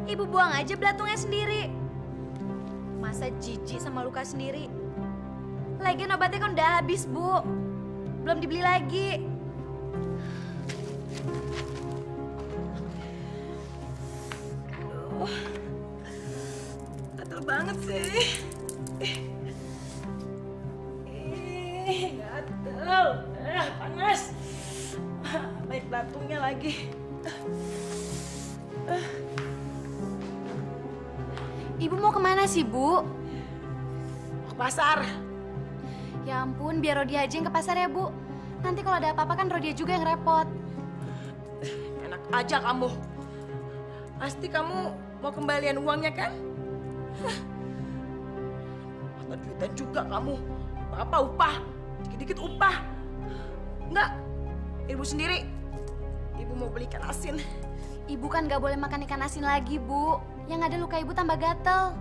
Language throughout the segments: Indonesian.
Ibu buang aja belatungnya sendiri. Masa jijik sama luka sendiri? Lagian obatnya kan udah habis, Bu. Belum dibeli lagi. Aduh, gatel banget sih. Gatel. Panas. Baik belatungnya lagi. Ibu mau kemana sih, Bu? Ke pasar. Ya ampun, biar Rodia aja yang ke pasar ya, Bu. Nanti kalau ada apa-apa kan Rodia juga yang repot. Enak aja kamu. Pasti kamu mau kembalian uangnya kan? Mata duitan juga kamu. Apa upah? Dikit-dikit upah. Enggak. Ibu sendiri. Ibu mau beli ikan asin. Ibu kan gak boleh makan ikan asin lagi, Bu. Yang ada luka ibu tambah gatel.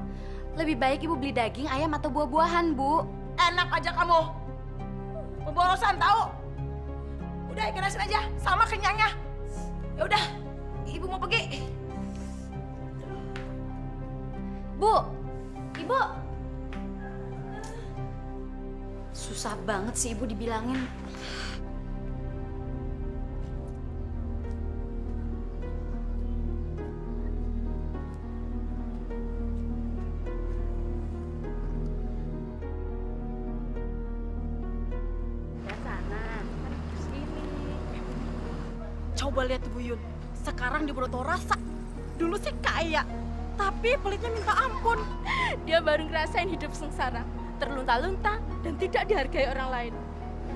Lebih baik ibu beli daging, ayam, atau buah-buahan, Bu. Enak aja kamu. Pemborosan tahu? Udah ikan asin aja, sama kenyangnya. Ya udah, ibu mau pergi. Bu, Ibu. Susah banget sih ibu dibilangin. Coba lihat Ibu Yun, sekarang di Broto rasa. Dulu sih kaya, tapi pelitnya minta ampun. Dia baru ngerasain hidup sengsara, terlunta-lunta dan tidak dihargai orang lain.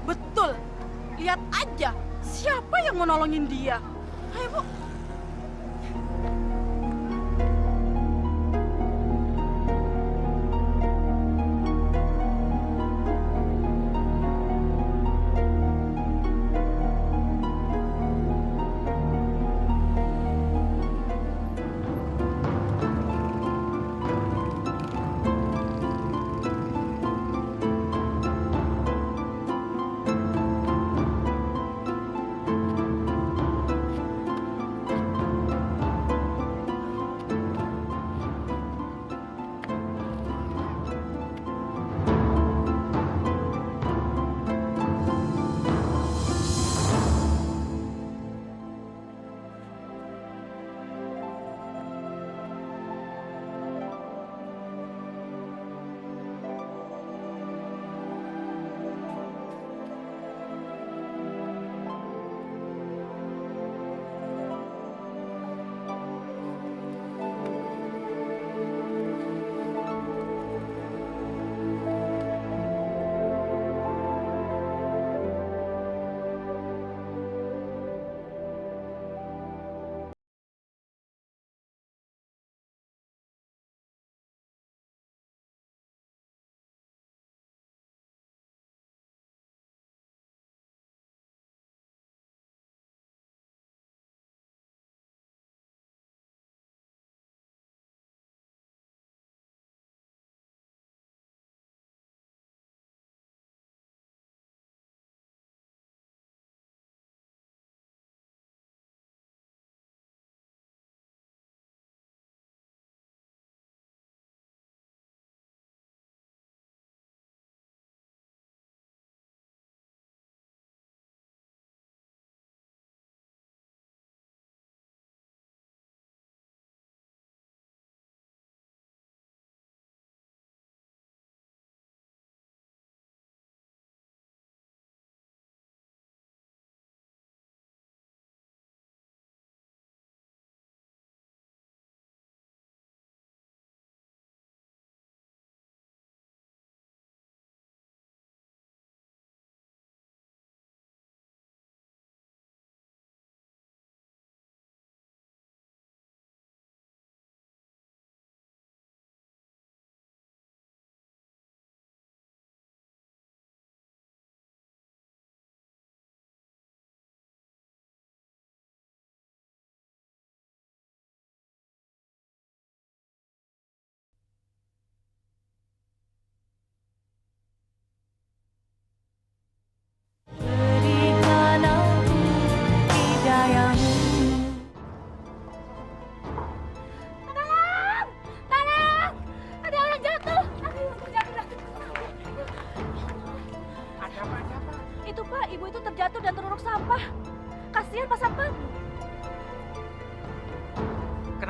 Betul, lihat aja siapa yang mau nolongin dia. Ayo Bu.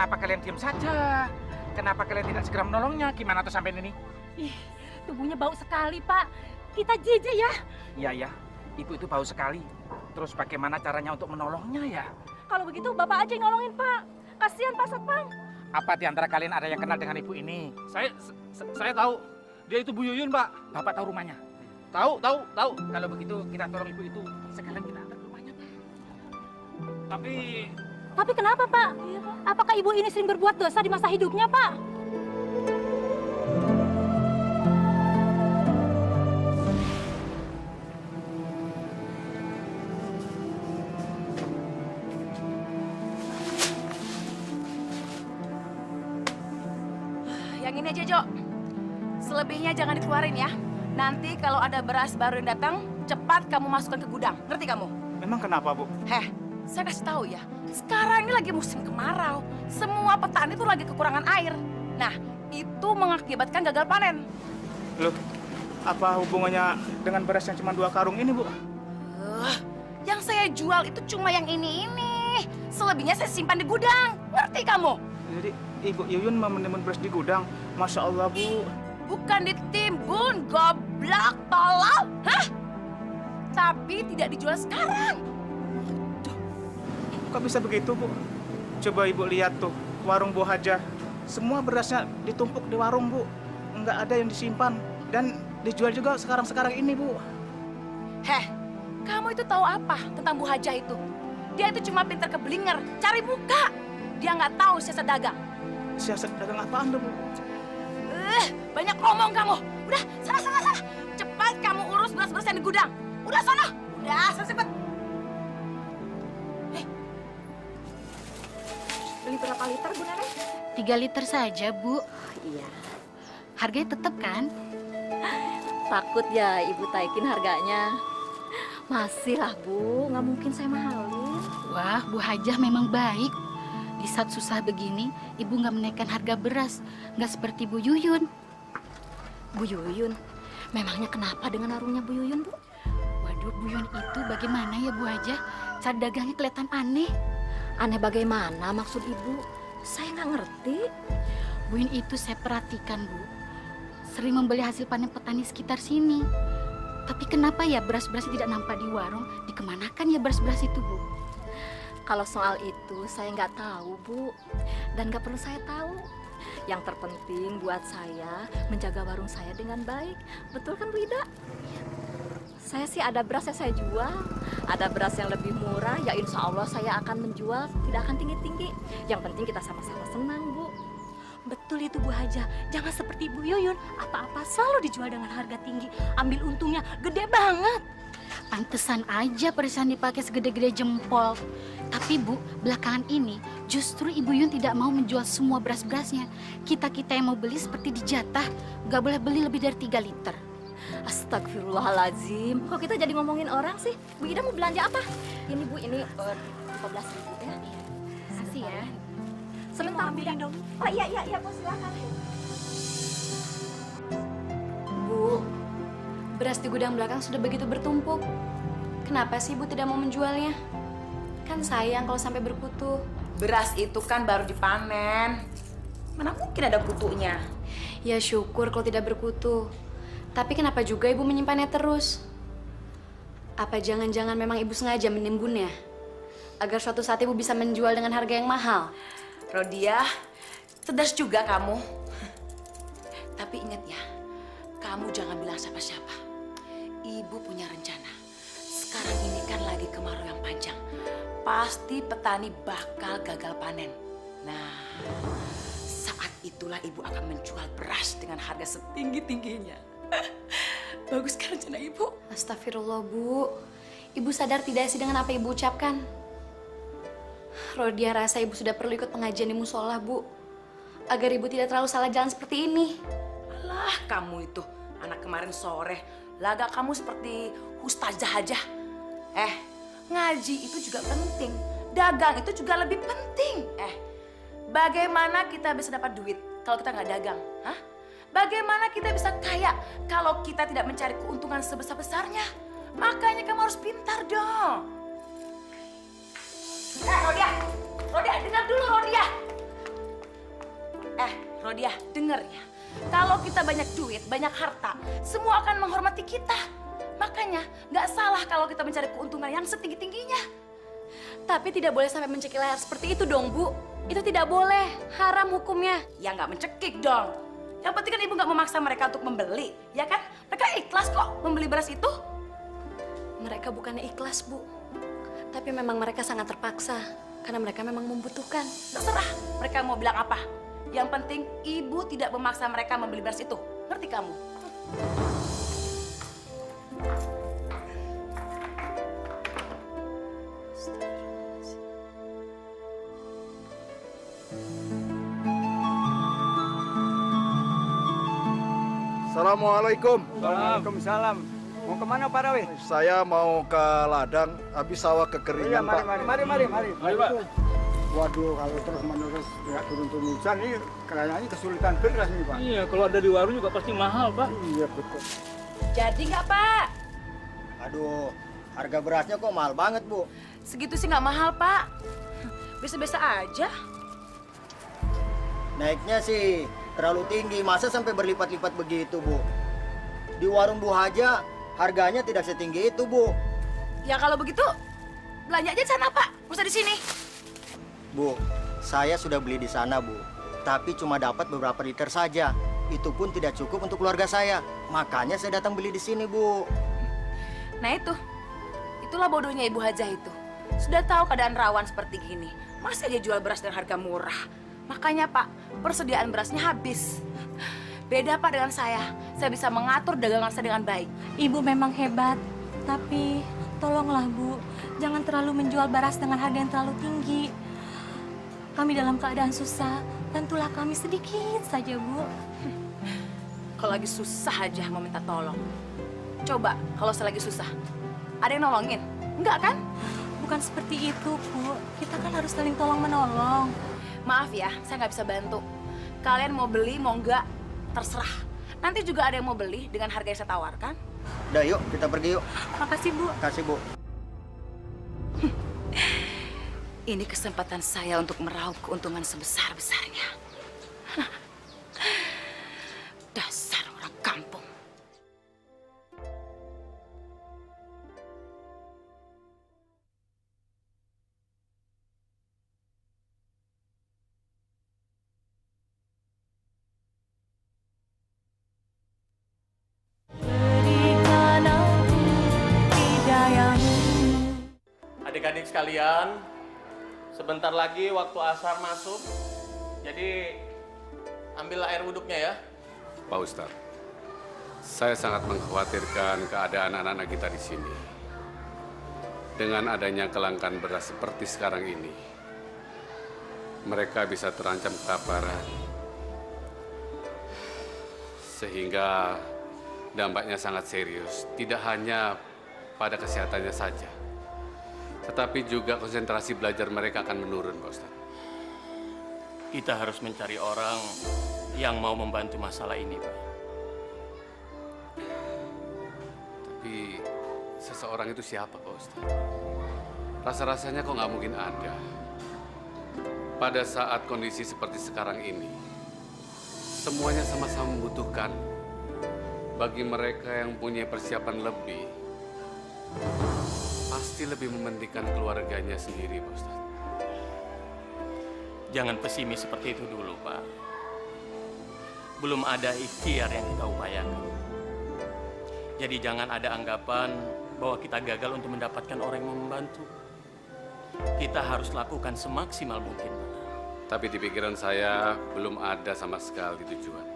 kenapa kalian diam saja? Kenapa kalian tidak segera menolongnya? Gimana tuh sampai ini? Ih, tubuhnya bau sekali, Pak. Kita jijik ya. Iya ya, ibu itu bau sekali. Terus bagaimana caranya untuk menolongnya ya? Kalau begitu Bapak aja yang nolongin, Pak. Kasihan Pak Satpam. Apa di antara kalian ada yang kenal dengan ibu ini? Saya tahu. Dia itu Bu Yuyun, Pak. Bapak tahu rumahnya? Tahu. Kalau begitu kita tolong ibu itu. Sekalian kita antar ke rumahnya. Tapi Tapi kenapa, Pak? Apakah ibu ini sering berbuat dosa di masa hidupnya, Pak? Yang ini aja, Jo. Selebihnya jangan dikeluarin ya. Nanti kalau ada beras baru yang datang, cepat kamu masukkan ke gudang. Ngerti kamu? memang kenapa, Bu? Heh, saya kasih tahu ya. Sekarang ini lagi musim kemarau. Semua petani tuh lagi kekurangan air. Nah, itu mengakibatkan gagal panen. Loh, apa hubungannya dengan beras yang cuma 2 karung ini, Bu? Yang saya jual itu cuma yang ini. Selebihnya saya simpan di gudang. Ngerti kamu? Jadi Ibu Yuyun mau menimbun beras di gudang. Masya Allah, Bu. Bukan ditimbun, goblok, tolol. Hah? Tapi tidak dijual sekarang. Kok bisa begitu, Bu? Coba Ibu lihat tuh, warung Bu Hajah. Semua berasnya ditumpuk di warung, Bu. Nggak ada yang disimpan. Dan dijual juga sekarang-sekarang ini, Bu. Heh, kamu itu tahu apa tentang Bu Hajah itu? Dia itu cuma pintar keblinger, cari muka. Dia nggak tahu siasat dagang. Siasat dagang apaan tuh, Bu? Banyak ngomong kamu. Udah, sana. Cepat kamu urus beras-beras yang di gudang. Udah, sana. Udah, cepet. Beli berapa liter, Bu Nenek? 3 liter saja, Bu. Iya, Harganya tetap kan? takut ya Ibu taikin harganya. Masih lah Bu, nggak mungkin saya mahalin. Wah, Bu Hajah memang baik. Di saat susah begini, Ibu nggak menaikkan harga beras. Nggak seperti Bu Yuyun. Bu Yuyun, memangnya kenapa dengan warungnya Bu Yuyun, Bu? Waduh, Bu Yuyun itu bagaimana ya Bu Hajah? Cara dagangnya kelihatan aneh. Aneh bagaimana maksud Ibu? Saya nggak ngerti. Bu Yuyun itu saya perhatikan, Bu. Sering membeli hasil panen petani sekitar sini. Tapi kenapa ya beras-beras tidak nampak di warung? Dikemanakan ya beras-beras itu, Bu? Kalau soal itu saya nggak tahu, Bu. Dan nggak perlu saya tahu. Yang terpenting buat saya menjaga warung saya dengan baik. Betul kan Bu Ida? Saya sih ada beras yang saya jual. Ada beras yang lebih murah, ya insya Allah saya akan menjual. Tidak akan tinggi-tinggi. Yang penting kita sama-sama senang, Bu. Betul itu Bu Hajah. Jangan seperti Bu Yuyun. Apa-apa selalu dijual dengan harga tinggi. Ambil untungnya gede banget. Pantesan aja perisan dipakai segede-gede jempol. Tapi Bu, belakangan ini justru Ibu Yun tidak mau menjual semua beras-berasnya. Kita-kita yang mau beli seperti dijatah. Gak boleh beli lebih dari 3 liter. Astagfirullahaladzim. Kok kita jadi ngomongin orang sih? Bu Ida mau belanja apa? Ini Bu, ini 15.000 ya. Kasih ya. Sebentar ambilin dong. Oh iya Bu, silakan. Bu, beras di gudang belakang sudah begitu bertumpuk. Kenapa sih Ibu tidak mau menjualnya? Kan sayang kalau sampai berkutu. Beras itu kan baru dipanen. Mana mungkin ada kutunya? Ya syukur kalau tidak berkutu. Tapi kenapa juga Ibu menyimpannya terus? Apa jangan-jangan memang Ibu sengaja menimbunnya? Agar suatu saat Ibu bisa menjual dengan harga yang mahal? Rodiah, cerdas juga kamu. Tapi ingat ya, kamu jangan bilang siapa-siapa. Ibu punya rencana. Sekarang ini kan lagi kemarau yang panjang. Pasti petani bakal gagal panen. Nah, saat itulah ibu akan menjual beras dengan harga setinggi-tingginya. Bagus kan rencana ibu? Astagfirullah Bu. Ibu sadar tidak sih dengan apa Ibu ucapkan? Rodia rasa Ibu sudah perlu ikut pengajian di musola, Bu. Agar Ibu tidak terlalu salah jalan seperti ini. Alah, kamu itu anak kemarin sore lagak kamu seperti ustazah aja. Ngaji itu juga penting. Dagang itu juga lebih penting. Bagaimana kita bisa dapat duit kalau kita nggak dagang? Hah? Bagaimana kita bisa kaya kalau kita tidak mencari keuntungan sebesar-besarnya? Makanya kamu harus pintar dong. Rodia, dengar dulu Rodia. Rodia, denger ya. Kalau kita banyak duit, banyak harta, semua akan menghormati kita. Makanya nggak salah kalau kita mencari keuntungan yang setinggi-tingginya. Tapi tidak boleh sampai mencekik leher seperti itu dong, Bu. Itu tidak boleh, haram hukumnya. Ya nggak mencekik dong. Yang penting kan ibu nggak memaksa mereka untuk membeli, ya kan? Mereka ikhlas kok membeli beras itu. Mereka bukannya ikhlas, Bu. Tapi memang mereka sangat terpaksa. Karena mereka memang membutuhkan. Terserah mereka mau bilang apa. Yang penting ibu tidak memaksa mereka membeli beras itu. Ngerti kamu? Assalamualaikum. Waalaikumsalam. Mau kemana Pak Rawi? Saya mau ke ladang, habis sawah kekeringan, Pak. Mari, Pak. Waduh, kalau terus-menerus nggak turun-turun hujan, ini kayaknya kesulitan beras nih, Pak. Iya, kalau ada di warung juga pasti mahal, Pak. Iya, betul. Jadi nggak Pak? Aduh, harga berasnya kok mahal banget, Bu. Segitu sih nggak mahal Pak. Biasa-biasa aja. Naiknya sih terlalu tinggi, masa sampai berlipat-lipat begitu, Bu? Di warung Bu Haja, harganya tidak setinggi itu, Bu. Ya kalau begitu, belanja aja di sana Pak. Nggak usah di sini. Bu, saya sudah beli di sana, Bu. Tapi cuma dapat beberapa liter saja. Itu pun tidak cukup untuk keluarga saya. Makanya saya datang beli di sini, Bu. Nah itulah bodohnya Ibu Hajah itu. Sudah tahu keadaan rawan seperti gini, masih aja jual beras dengan harga murah. Makanya Pak, persediaan berasnya habis. Beda Pak dengan saya bisa mengatur dagangan saya dengan baik. Ibu memang hebat, tapi tolonglah Bu, jangan terlalu menjual beras dengan harga yang terlalu tinggi. Kami dalam keadaan susah, bantulah kami sedikit saja, Bu. Kalau lagi susah aja mau minta tolong. Coba kalau saya lagi susah, ada yang nolongin? Enggak kan? Bukan seperti itu, Bu. Kita kan harus saling tolong-menolong. Maaf ya, saya nggak bisa bantu. Kalian mau beli, mau enggak, terserah. Nanti juga ada yang mau beli dengan harga yang saya tawarkan. Udah, yuk kita pergi yuk. Makasih, Bu. Kasih, Bu. Ini kesempatan saya untuk meraup keuntungan sebesar-besarnya. Dasar orang kampung. Adik-adik sekalian, sebentar lagi waktu asar masuk. Jadi ambil air wuduknya ya. Pak Ustadz, saya sangat mengkhawatirkan keadaan anak-anak kita di sini. Dengan adanya kelangkaan beras seperti sekarang ini, mereka bisa terancam kelaparan. Sehingga dampaknya sangat serius, tidak hanya pada kesehatannya saja, tetapi juga konsentrasi belajar mereka akan menurun, Pak Ustadz. Kita harus mencari orang yang mau membantu masalah ini, Pak. Tapi seseorang itu siapa, Pak Ustadz? Rasa-rasanya kok nggak mungkin ada. Pada saat kondisi seperti sekarang ini, semuanya sama-sama membutuhkan. Bagi mereka yang punya persiapan lebih, pasti lebih mementingkan keluarganya sendiri, Pak Ustadz. Jangan pesimis seperti itu dulu, Pak. Belum ada ikhtiar yang kita upayakan. Jadi jangan ada anggapan bahwa kita gagal untuk mendapatkan orang yang mau membantu. Kita harus lakukan semaksimal mungkin, Pak. Tapi di pikiran saya belum ada sama sekali tujuan.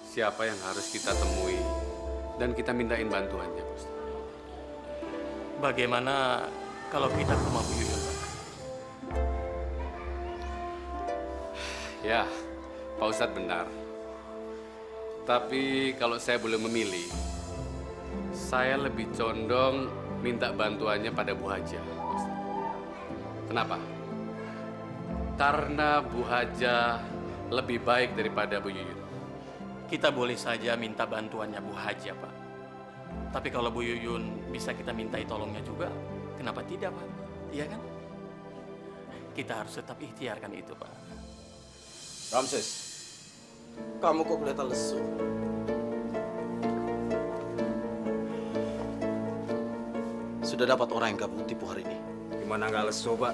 Siapa yang harus kita temui dan kita mintain bantuannya, Pak Ustadz. Bagaimana kalau kita ke rumah Bu Yuyun, Pak? Ya, Pak Ustadz benar. Tapi kalau saya boleh memilih, saya lebih condong minta bantuannya pada Bu Haja, Pak Ustadz. Kenapa? Karena Bu Haja lebih baik daripada Bu Yuyun. Kita boleh saja minta bantuannya Bu Haja, Pak. Tapi kalau Bu Yuyun bisa kita mintai tolongnya juga, kenapa tidak, Pak? Iya kan? Kita harus tetap ikhtiarkan itu, Pak. Ramses, Kamu kok kelihatan lesu? Sudah dapat orang yang kamu tipu hari ini? Gimana nggak lesu, Pak?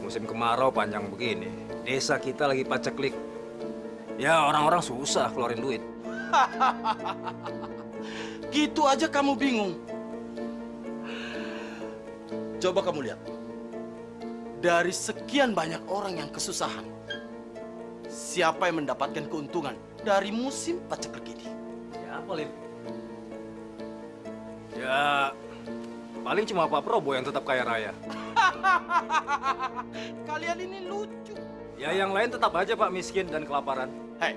Musim kemarau panjang begini. Desa kita lagi paceklik. Ya, orang-orang susah keluarin duit. Gitu aja kamu bingung. Coba kamu lihat. Dari sekian banyak orang yang kesusahan, siapa yang mendapatkan keuntungan dari musim paceklik ini? Ya, paling. Ya, paling cuma Pak Prabowo yang tetap kaya raya. Kalian ini lucu. Ya, yang lain tetap aja Pak miskin dan kelaparan. Hei,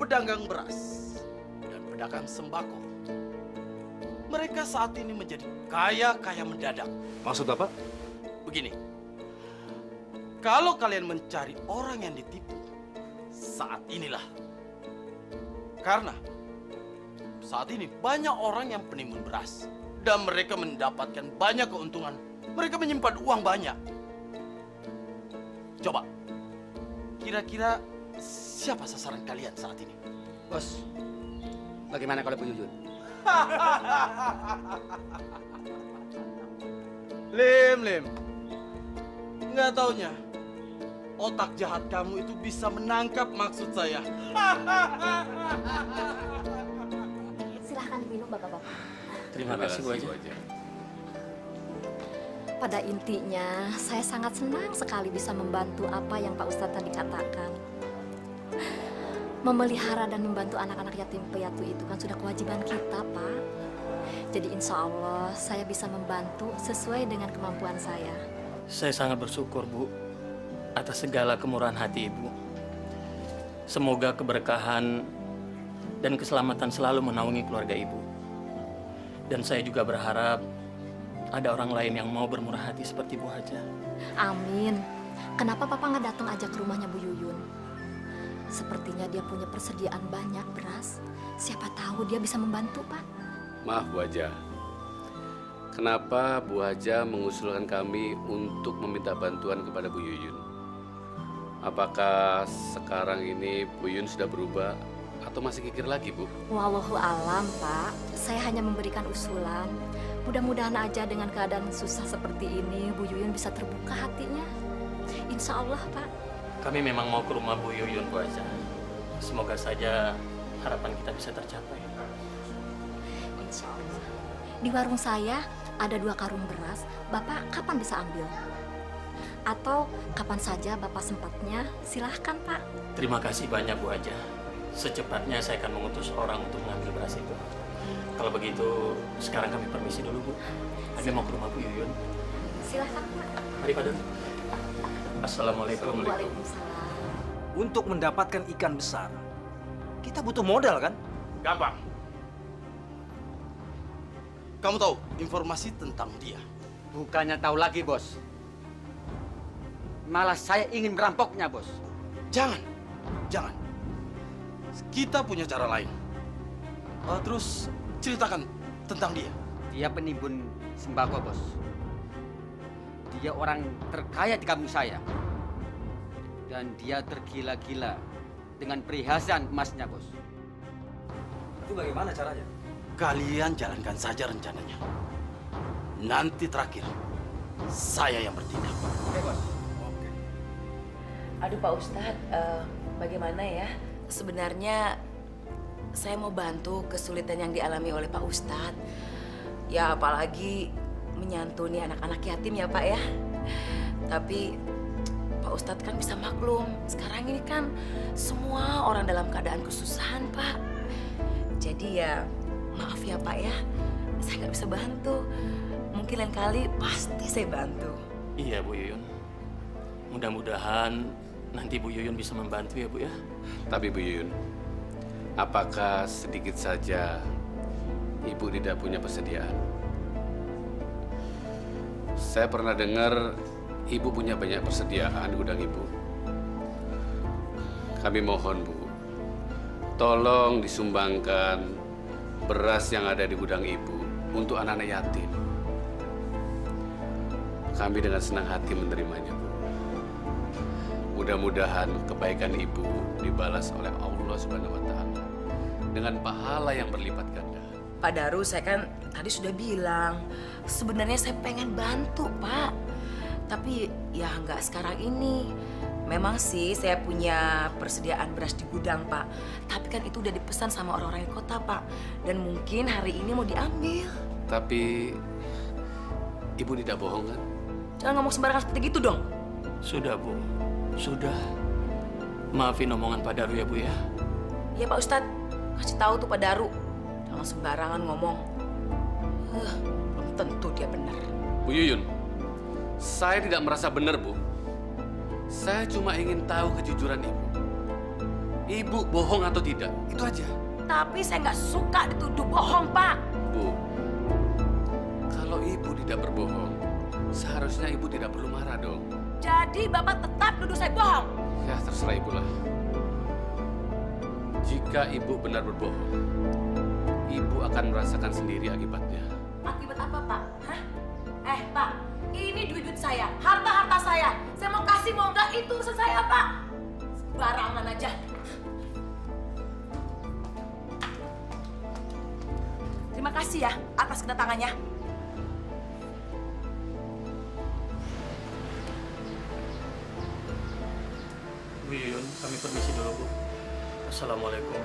pedagang beras dan pedagang sembako, mereka saat ini menjadi kaya-kaya mendadak. Maksud Bapak? Begini, kalau kalian mencari orang yang ditipu, saat inilah. Karena saat ini banyak orang yang penimbun beras dan mereka mendapatkan banyak keuntungan. Mereka menyimpan uang banyak. Coba, kira-kira siapa sasaran kalian saat ini? Bos, bagaimana kalau Bu Yuyun? Lim. Nggak taunya, otak jahat kamu itu bisa menangkap maksud saya. Silahkan diminum bapak-bapak. Terima kasih Bu Haja. Pada intinya, saya sangat senang sekali bisa membantu apa yang Pak Ustadz tadi katakan. Memelihara dan membantu anak-anak yatim piatu itu kan sudah kewajiban kita, Pak. Jadi insya Allah saya bisa membantu sesuai dengan kemampuan saya. Saya sangat bersyukur, Bu, atas segala kemurahan hati Ibu. Semoga keberkahan dan keselamatan selalu menaungi keluarga Ibu. Dan saya juga berharap ada orang lain yang mau bermurah hati seperti Bu Haja. Amin. Kenapa Papa nggak datang aja ke rumahnya Bu Yuyun? Sepertinya dia punya persediaan banyak beras. Siapa tahu dia bisa membantu, Pak. Maaf Bu Haja. Kenapa Bu Haja mengusulkan kami untuk meminta bantuan kepada Bu Yuyun? Apakah sekarang ini Bu Yuyun sudah berubah atau masih kikir lagi, Bu? Wallahu alam, Pak. Saya hanya memberikan usulan. Mudah-mudahan aja dengan keadaan susah seperti ini, Bu Yuyun bisa terbuka hatinya. Insya Allah, Pak. Kami memang mau ke rumah Bu Yuyun, Bu Haja. Semoga saja harapan kita bisa tercapai. Insya Allah. Di warung saya ada 2 karung beras. Bapak kapan bisa ambil? Atau kapan saja Bapak sempatnya, silahkan, Pak. Terima kasih banyak Bu Haja. Secepatnya saya akan mengutus orang untuk mengambil beras itu. Kalau begitu, sekarang kami permisi dulu, Bu. Kami mau ke rumah Bu Yuyun. Silahkan, Pak. Mari, Pak Don. Assalamualaikum. Waalaikumsalam. Untuk mendapatkan ikan besar, kita butuh modal kan? Gampang. Kamu tahu informasi tentang dia? Bukannya tahu lagi, Bos. Malah saya ingin merampoknya, Bos. Jangan. Kita punya cara lain. Terus ceritakan tentang dia. Dia penimbun sembako, Bos. Dia orang terkaya di kampung saya. Dan dia tergila-gila dengan perhiasan emasnya, Bos. Itu bagaimana caranya? Kalian jalankan saja rencananya. Nanti terakhir, saya yang bertindak. Oke, Bos. Aduh Pak Ustadz, bagaimana ya? Sebenarnya saya mau bantu kesulitan yang dialami oleh Pak Ustadz. Ya apalagi menyantuni anak-anak yatim ya Pak ya. Tapi Pak Ustadz kan bisa maklum, sekarang ini kan semua orang dalam keadaan kesusahan Pak. Jadi ya maaf ya Pak ya, saya nggak bisa bantu. Mungkin lain kali pasti saya bantu. Iya Bu Yuyun. Mudah-mudahan nanti Bu Yuyun bisa membantu ya Bu ya. Tapi Bu Yuyun, apakah sedikit saja Ibu tidak punya persediaan? Saya pernah dengar Ibu punya banyak persediaan di gudang Ibu. Kami mohon Bu, tolong disumbangkan beras yang ada di gudang Ibu untuk anak-anak yatim. Kami dengan senang hati menerimanya, Bu. mudah-mudahan kebaikan ibu dibalas oleh Allah Subhanahu wa Ta'ala dengan pahala yang berlipat ganda. Pak Daru, saya kan tadi sudah bilang, sebenarnya saya pengen bantu, Pak. Tapi ya nggak sekarang ini. Memang sih saya punya persediaan beras di gudang, Pak. Tapi kan itu udah dipesan sama orang-orang di kota, Pak. Dan mungkin hari ini mau diambil. Tapi ibu tidak bohong kan? Jangan ngomong sembarangan seperti gitu dong. Sudah, Bu. Sudah. Maafin omongan Pak Daru ya, Bu ya. Iya, Pak Ustadz. Kasih tahu tuh Pak Daru. Jangan sembarangan ngomong. Belum tentu dia benar. Bu Yuyun, saya tidak merasa benar, Bu. Saya cuma ingin tahu kejujuran ibu. Ibu bohong atau tidak, itu aja. Tapi saya nggak suka dituduh bohong, Pak. Bu, kalau ibu tidak berbohong, seharusnya ibu tidak perlu marah dong. Jadi Bapak tetap nuduh saya bohong? Ya, terserah ibu lah. Jika ibu benar berbohong, ibu akan merasakan sendiri akibatnya. Akibat apa, Pak? Hah? Pak, ini duit-duit saya, harta-harta saya. Saya mau kasih, mau enggak, itu urusan saya, Pak. Barangan aja. Terima kasih ya atas kedatangannya. Bu Yuyun, kami permisi dulu, Bu. Assalamualaikum.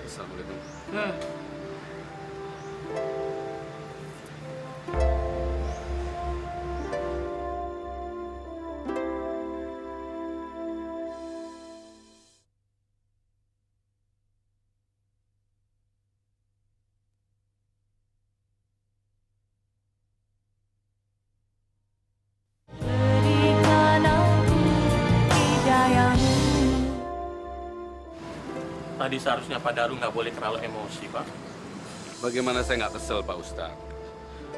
Assalamualaikum. Tadi seharusnya Pak Daru nggak boleh terlalu emosi, Pak. Bagaimana saya nggak kesel, Pak Ustadz?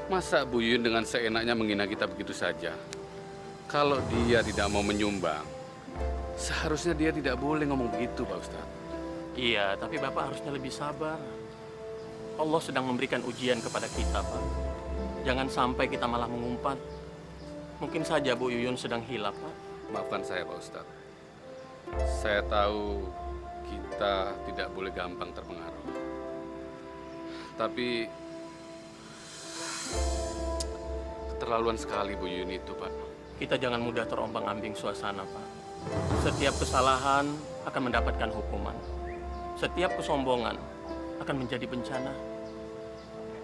Masa Bu Yuyun dengan seenaknya menghina kita begitu saja? Kalau dia tidak mau menyumbang, seharusnya dia tidak boleh ngomong begitu, Pak Ustadz. Iya, tapi Bapak harusnya lebih sabar. Allah sedang memberikan ujian kepada kita, Pak. Jangan sampai kita malah mengumpat. Mungkin saja Bu Yuyun sedang hilaf, Pak. Maafkan saya, Pak Ustadz. Saya tahu kita tidak boleh gampang terpengaruh. Tapi keterlaluan sekali Bu Yuyun itu, Pak. Kita jangan mudah terombang-ambing suasana, Pak. Setiap kesalahan akan mendapatkan hukuman. Setiap kesombongan akan menjadi bencana.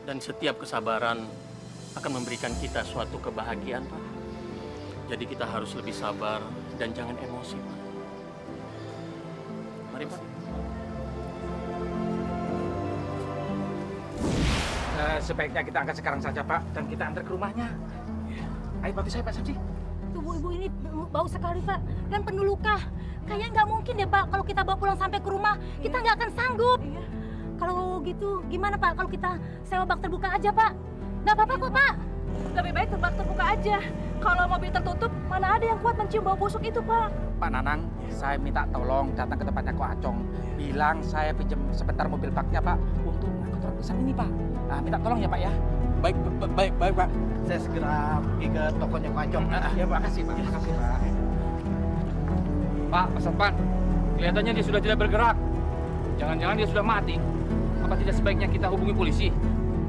Dan setiap kesabaran akan memberikan kita suatu kebahagiaan, Pak. Jadi kita harus lebih sabar dan jangan emosi, Pak. Mari, Pak. Sebaiknya kita angkat sekarang saja, Pak, dan kita antar ke rumahnya. Ayo bantu saya, Pak Samsi. Tubuh ibu ini bau sekali, Pak, dan penuh luka. Kayaknya nggak mungkin deh, Pak, kalau kita bawa pulang sampai ke rumah, kita nggak akan sanggup. Kalau gitu, gimana, Pak, kalau kita sewa bak terbuka aja, Pak? Nggak apa-apa kok, Pak. Lebih baik bak terbuka aja. Kalau mobil tertutup, mana ada yang kuat mencium bau busuk itu, Pak? Pak Nanang, saya minta tolong datang ke tempatnya Ko Acong. Bilang saya pinjam sebentar mobil baknya, Pak, untuk ngangkut truk pisang ini, Pak. Nah, minta tolong ya, Pak ya. Baik, Pak. Saya segera pergi ke tokonya Ko Acong. Ya, Pak, makasih, Pak. Makasih, Pak. Pak, Pak Sarpan, kelihatannya dia sudah tidak bergerak. Jangan-jangan dia sudah mati. Apa tidak sebaiknya kita hubungi polisi?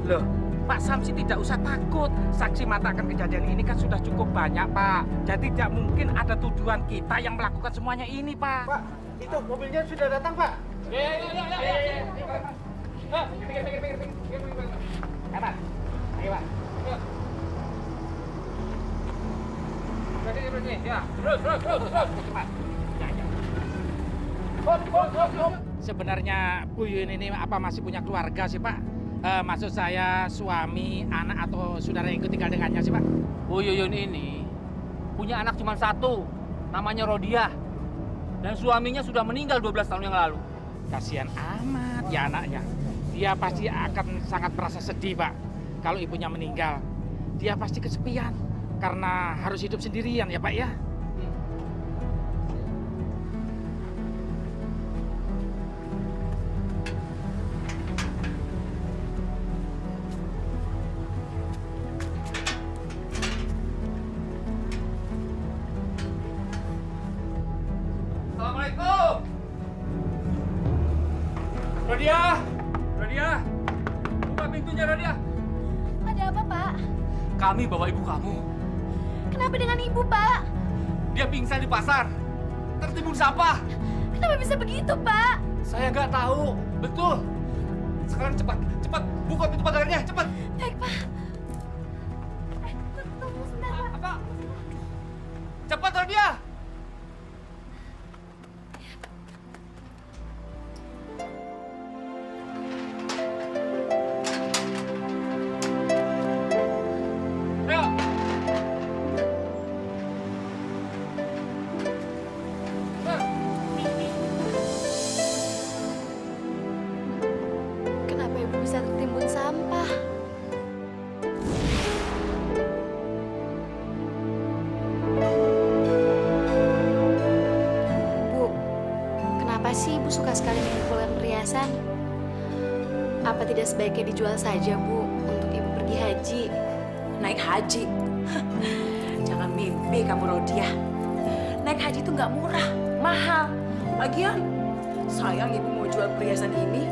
Loh, Pak Samsi tidak usah takut. Saksi mata akan kejadian ini kan sudah cukup banyak, Pak. Jadi tidak mungkin ada tuduhan kita yang melakukan semuanya ini, Pak. Pak, itu mobilnya sudah datang, Pak. Kanan. Ayo, Pak. Berhenti. Ya, terus. Cepat. Sebenarnya Bu Yuyun ini apa masih punya keluarga sih, Pak? Maksud saya suami, anak atau saudara yang ikut tinggal dengannya sih, Pak? Bu Yuyun ini punya anak cuma satu, namanya Rodiah. Dan suaminya sudah meninggal 12 tahun yang lalu. Kasihan amat ya anaknya. Dia pasti akan sangat merasa sedih, Pak. Kalau ibunya meninggal, dia pasti kesepian karena harus hidup sendirian ya, Pak ya. Rodia! Rodia! Buka pintunya, Rodia! Ada apa, Pak? Kami bawa ibu kamu. Kenapa dengan ibu, Pak? Dia pingsan di pasar. Tertimbun sampah. Kenapa bisa begitu, Pak? Saya nggak tahu. Betul. Sekarang cepat, cepat. Buka pintu pagarnya, cepat. Baik, Pak. Tunggu sebentar, Pak. Apa? Cepat, Rodia! Kenapa ibu bisa tertimbun sampah? Bu, kenapa sih ibu suka sekali mengumpulkan perhiasan? Apa tidak sebaiknya dijual saja, Bu, untuk ibu pergi haji? Naik haji? Jangan mimpi kamu, Rodia. Naik haji itu nggak murah, mahal. Lagian, sayang ibu mau jual perhiasan ini.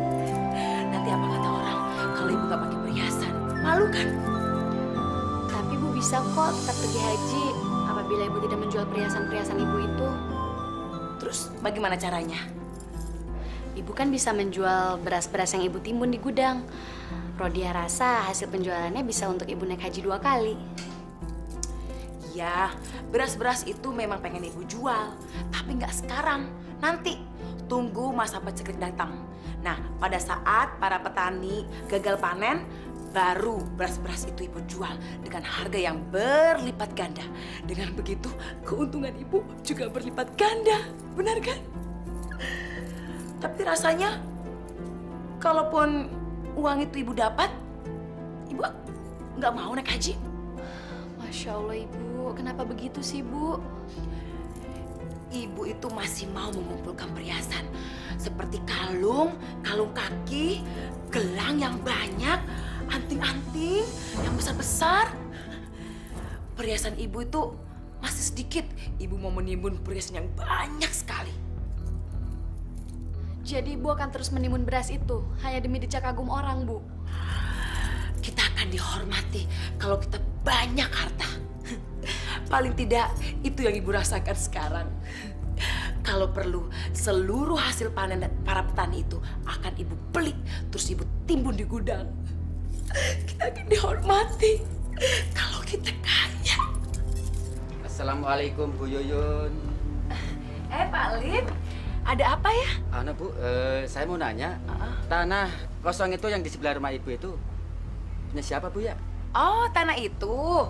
Nanti apa kata orang kalau ibu nggak pakai perhiasan? Malu kan? Tapi ibu bisa kok tetap pergi haji apabila ibu tidak menjual perhiasan-perhiasan ibu itu. Terus bagaimana caranya? Ibu kan bisa menjual beras-beras yang ibu timbun di gudang. Rodia rasa hasil penjualannya bisa untuk ibu naik haji 2 kali. Ya, beras-beras itu memang pengen ibu jual. Tapi nggak sekarang, nanti. Tunggu masa paceklik datang. Nah, pada saat para petani gagal panen, baru beras-beras itu ibu jual dengan harga yang berlipat ganda. Dengan begitu, keuntungan ibu juga berlipat ganda. Benar kan? Tapi rasanya, kalaupun uang itu ibu dapat, ibu nggak mau naik haji. Masya Allah, Ibu. Kenapa begitu sih, Bu? Ibu itu masih mau mengumpulkan perhiasan seperti kalung, kalung kaki, gelang yang banyak, anting-anting yang besar-besar. Perhiasan ibu itu masih sedikit. Ibu mau menimbun perhiasan yang banyak sekali. Jadi Ibu akan terus menimbun beras itu hanya demi decak kagum orang, Bu? Kita akan dihormati kalau kita banyak harta. Paling tidak itu yang ibu rasakan sekarang. Kalau perlu, seluruh hasil panen para petani itu akan ibu beli, terus ibu timbun di gudang. Kita akan dihormati kalau kita kaya. Assalamualaikum Bu Yuyun. Pak Lin, ada apa ya? Bu, saya mau nanya, tanah kosong itu yang di sebelah rumah ibu itu punya siapa Bu ya? Oh, tanah itu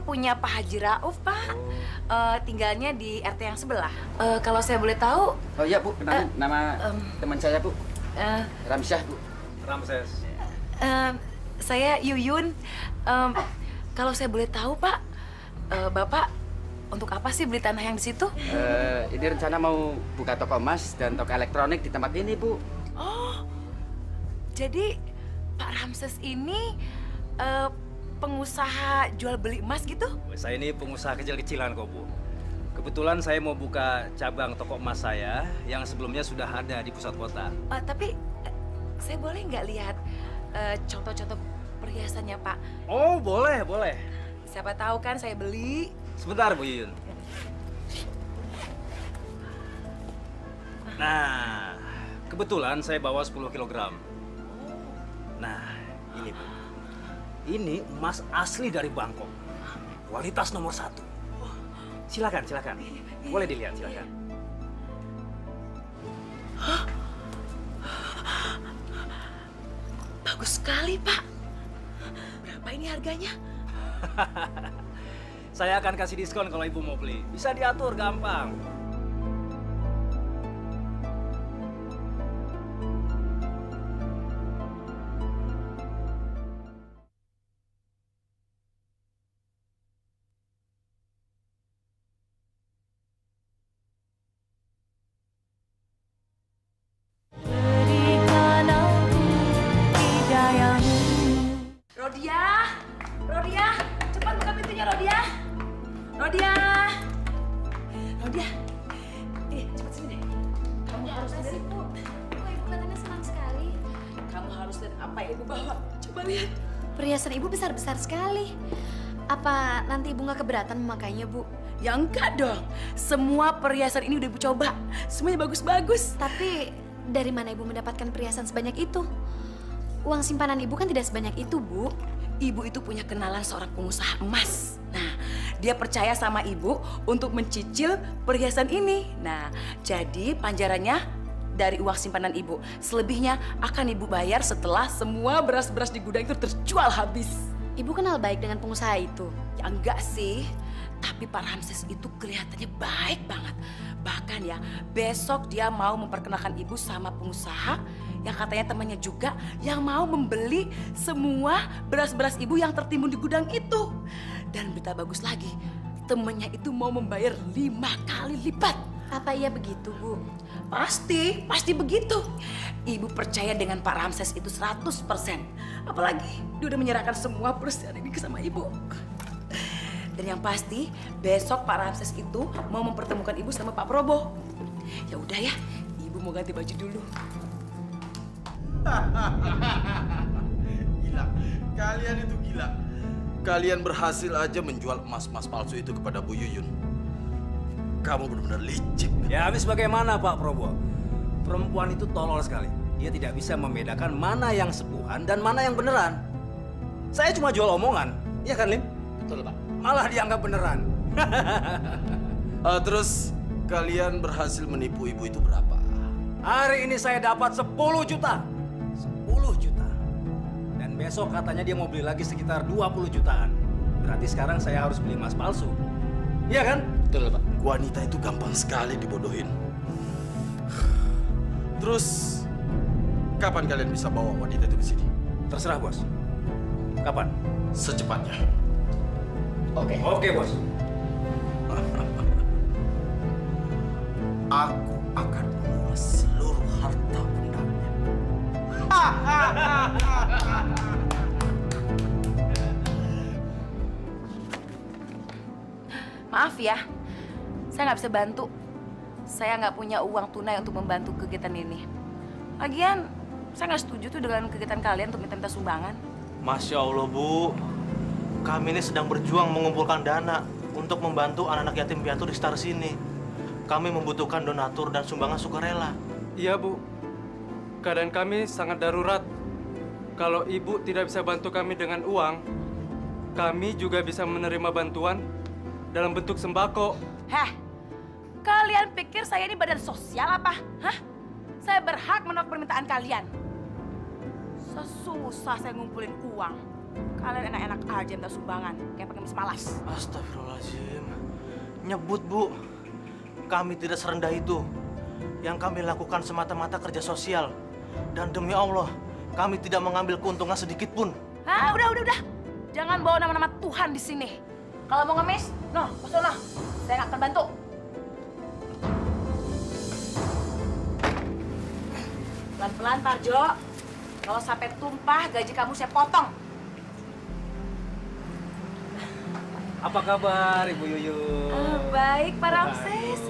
punya Pak Haji Rauf, Pak. Tinggalnya di RT yang sebelah. Kalau saya boleh tahu? Oh iya Bu, kenalin nama teman saya Bu. Ramsyah Bu. Ramses. Saya Yuyun. Kalau saya boleh tahu, Pak, Bapak untuk apa sih beli tanah yang di situ? Ini rencana mau buka toko emas dan toko elektronik di tempat ini Bu. Oh, jadi Pak Ramses ini pengusaha jual beli emas gitu? Saya ini pengusaha kecil-kecilan kok Bu. Kebetulan saya mau buka cabang toko emas saya yang sebelumnya sudah ada di pusat kota. Tapi saya boleh nggak lihat contoh-contoh perhiasannya, Pak? Oh, boleh, boleh. Siapa tahu kan saya beli. Sebentar Bu Yuyun. Nah, kebetulan saya bawa 10 kilogram. Nah, ini Bu. Ini emas asli dari Bangkok. Kualitas nomor 1. Silakan, silakan. Boleh dilihat, silakan. Bagus sekali, Pak. Berapa ini harganya? Saya akan kasih diskon kalau Ibu mau beli. Bisa diatur gampang. Rodia, Rodia, cepat buka pintunya, Rodia. Rodia, Rodia, cepat sini deh. Kamu harus sendiri. Ibu kelihatannya senang sekali? Kamu harus lihat apa yang Ibu bawa. Coba lihat. Perhiasan Ibu besar-besar sekali. Apa nanti Ibu nggak keberatan memakainya, Bu? Ya enggak dong. Semua perhiasan ini udah Ibu coba. Semuanya bagus-bagus. Tapi dari mana Ibu mendapatkan perhiasan sebanyak itu? Uang simpanan Ibu kan tidak sebanyak itu, Bu. Ibu itu punya kenalan seorang pengusaha emas. Nah, dia percaya sama Ibu untuk mencicil perhiasan ini. Nah, jadi panjarannya dari uang simpanan Ibu. Selebihnya akan Ibu bayar setelah semua beras-beras di gudang itu terjual habis. Ibu kenal baik dengan pengusaha itu? Ya enggak sih. Tapi Pak Ramses itu kelihatannya baik banget. Bahkan ya, besok dia mau memperkenalkan Ibu sama pengusaha yang katanya temannya juga yang mau membeli semua beras-beras Ibu yang tertimbun di gudang itu. Dan berita bagus lagi, temannya itu mau membayar 5 kali lipat. Apa iya begitu, Bu? Pasti begitu. Ibu percaya dengan Pak Ramses itu 100%. Apalagi dia udah menyerahkan semua perusahaan ini ke sama Ibu. Dan yang pasti besok Pak Ramses itu mau mempertemukan Ibu sama Pak Probo. Ya udah ya, Ibu mau ganti baju dulu. Gila, kalian itu gila. Kalian berhasil aja menjual emas-emas palsu itu kepada Bu Yuyun. Kamu benar-benar licik. Ya habis bagaimana Pak Probo? Perempuan itu tolol sekali. Dia tidak bisa membedakan mana yang sepuhan dan mana yang beneran. Saya cuma jual omongan, ya kan Lim? Betul Pak. Malah dianggap beneran. Terus kalian berhasil menipu ibu itu berapa? Hari ini saya dapat 10 juta. 10 juta. Dan besok katanya dia mau beli lagi sekitar 20 jutaan. Berarti sekarang saya harus beli emas palsu. Iya kan? Betul Pak. Wanita itu gampang sekali dibodohin. Terus kapan kalian bisa bawa wanita itu ke sini? Terserah bos. Kapan? Secepatnya. Oke. Oke bos. Aku akan menguras seluruh harta bundanya. Maaf ya, saya nggak bisa bantu. Saya nggak punya uang tunai untuk membantu kegiatan ini. Lagian, saya nggak setuju tuh dengan kegiatan kalian untuk minta sumbangan. Masya Allah, Bu. Kami ini sedang berjuang mengumpulkan dana untuk membantu anak-anak yatim piatu di sekitar sini. Kami membutuhkan donatur dan sumbangan sukarela. Iya, Bu. Keadaan kami sangat darurat. Kalau Ibu tidak bisa bantu kami dengan uang, kami juga bisa menerima bantuan dalam bentuk sembako. Heh, kalian pikir saya ini badan sosial apa? Hah? Saya berhak menolak permintaan kalian. Sesusah saya ngumpulin uang. Kalian enak-enak aja minta sumbangan, kayak pengemis malas. Astagfirullahaladzim. Nyebut, Bu. Kami tidak serendah itu. Yang kami lakukan semata-mata kerja sosial. Dan demi Allah, kami tidak mengambil keuntungan sedikit pun. Ah, udah. Jangan bawa nama-nama Tuhan di sini. Kalau mau ngemis, ke sono. Saya nggak akan bantu. Pelan-pelan, Parjo. Kalau sampai tumpah, gaji kamu saya potong. Apa kabar Ibu Yuyun? Baik, Pak Ramses.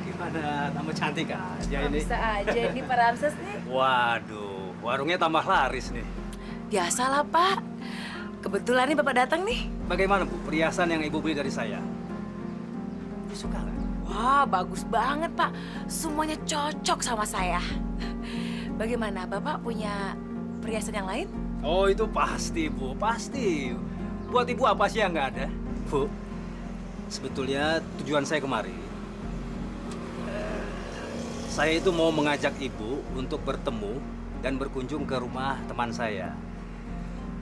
Gimana? Tambah cantik aja ini. Bisa aja ini Pak Ramses nih. Waduh, warungnya tambah laris nih. Biasalah, Pak. Kebetulan nih Bapak datang nih. Bagaimana Bu, perhiasan yang Ibu beli dari saya? Ibu suka nggak? Wah, bagus banget, Pak. Semuanya cocok sama saya. Bagaimana, Bapak punya perhiasan yang lain? Oh, itu pasti, Bu. Pasti. Buat Ibu apa sih yang nggak ada? Bu, sebetulnya tujuan saya kemari, saya itu mau mengajak Ibu untuk bertemu dan berkunjung ke rumah teman saya.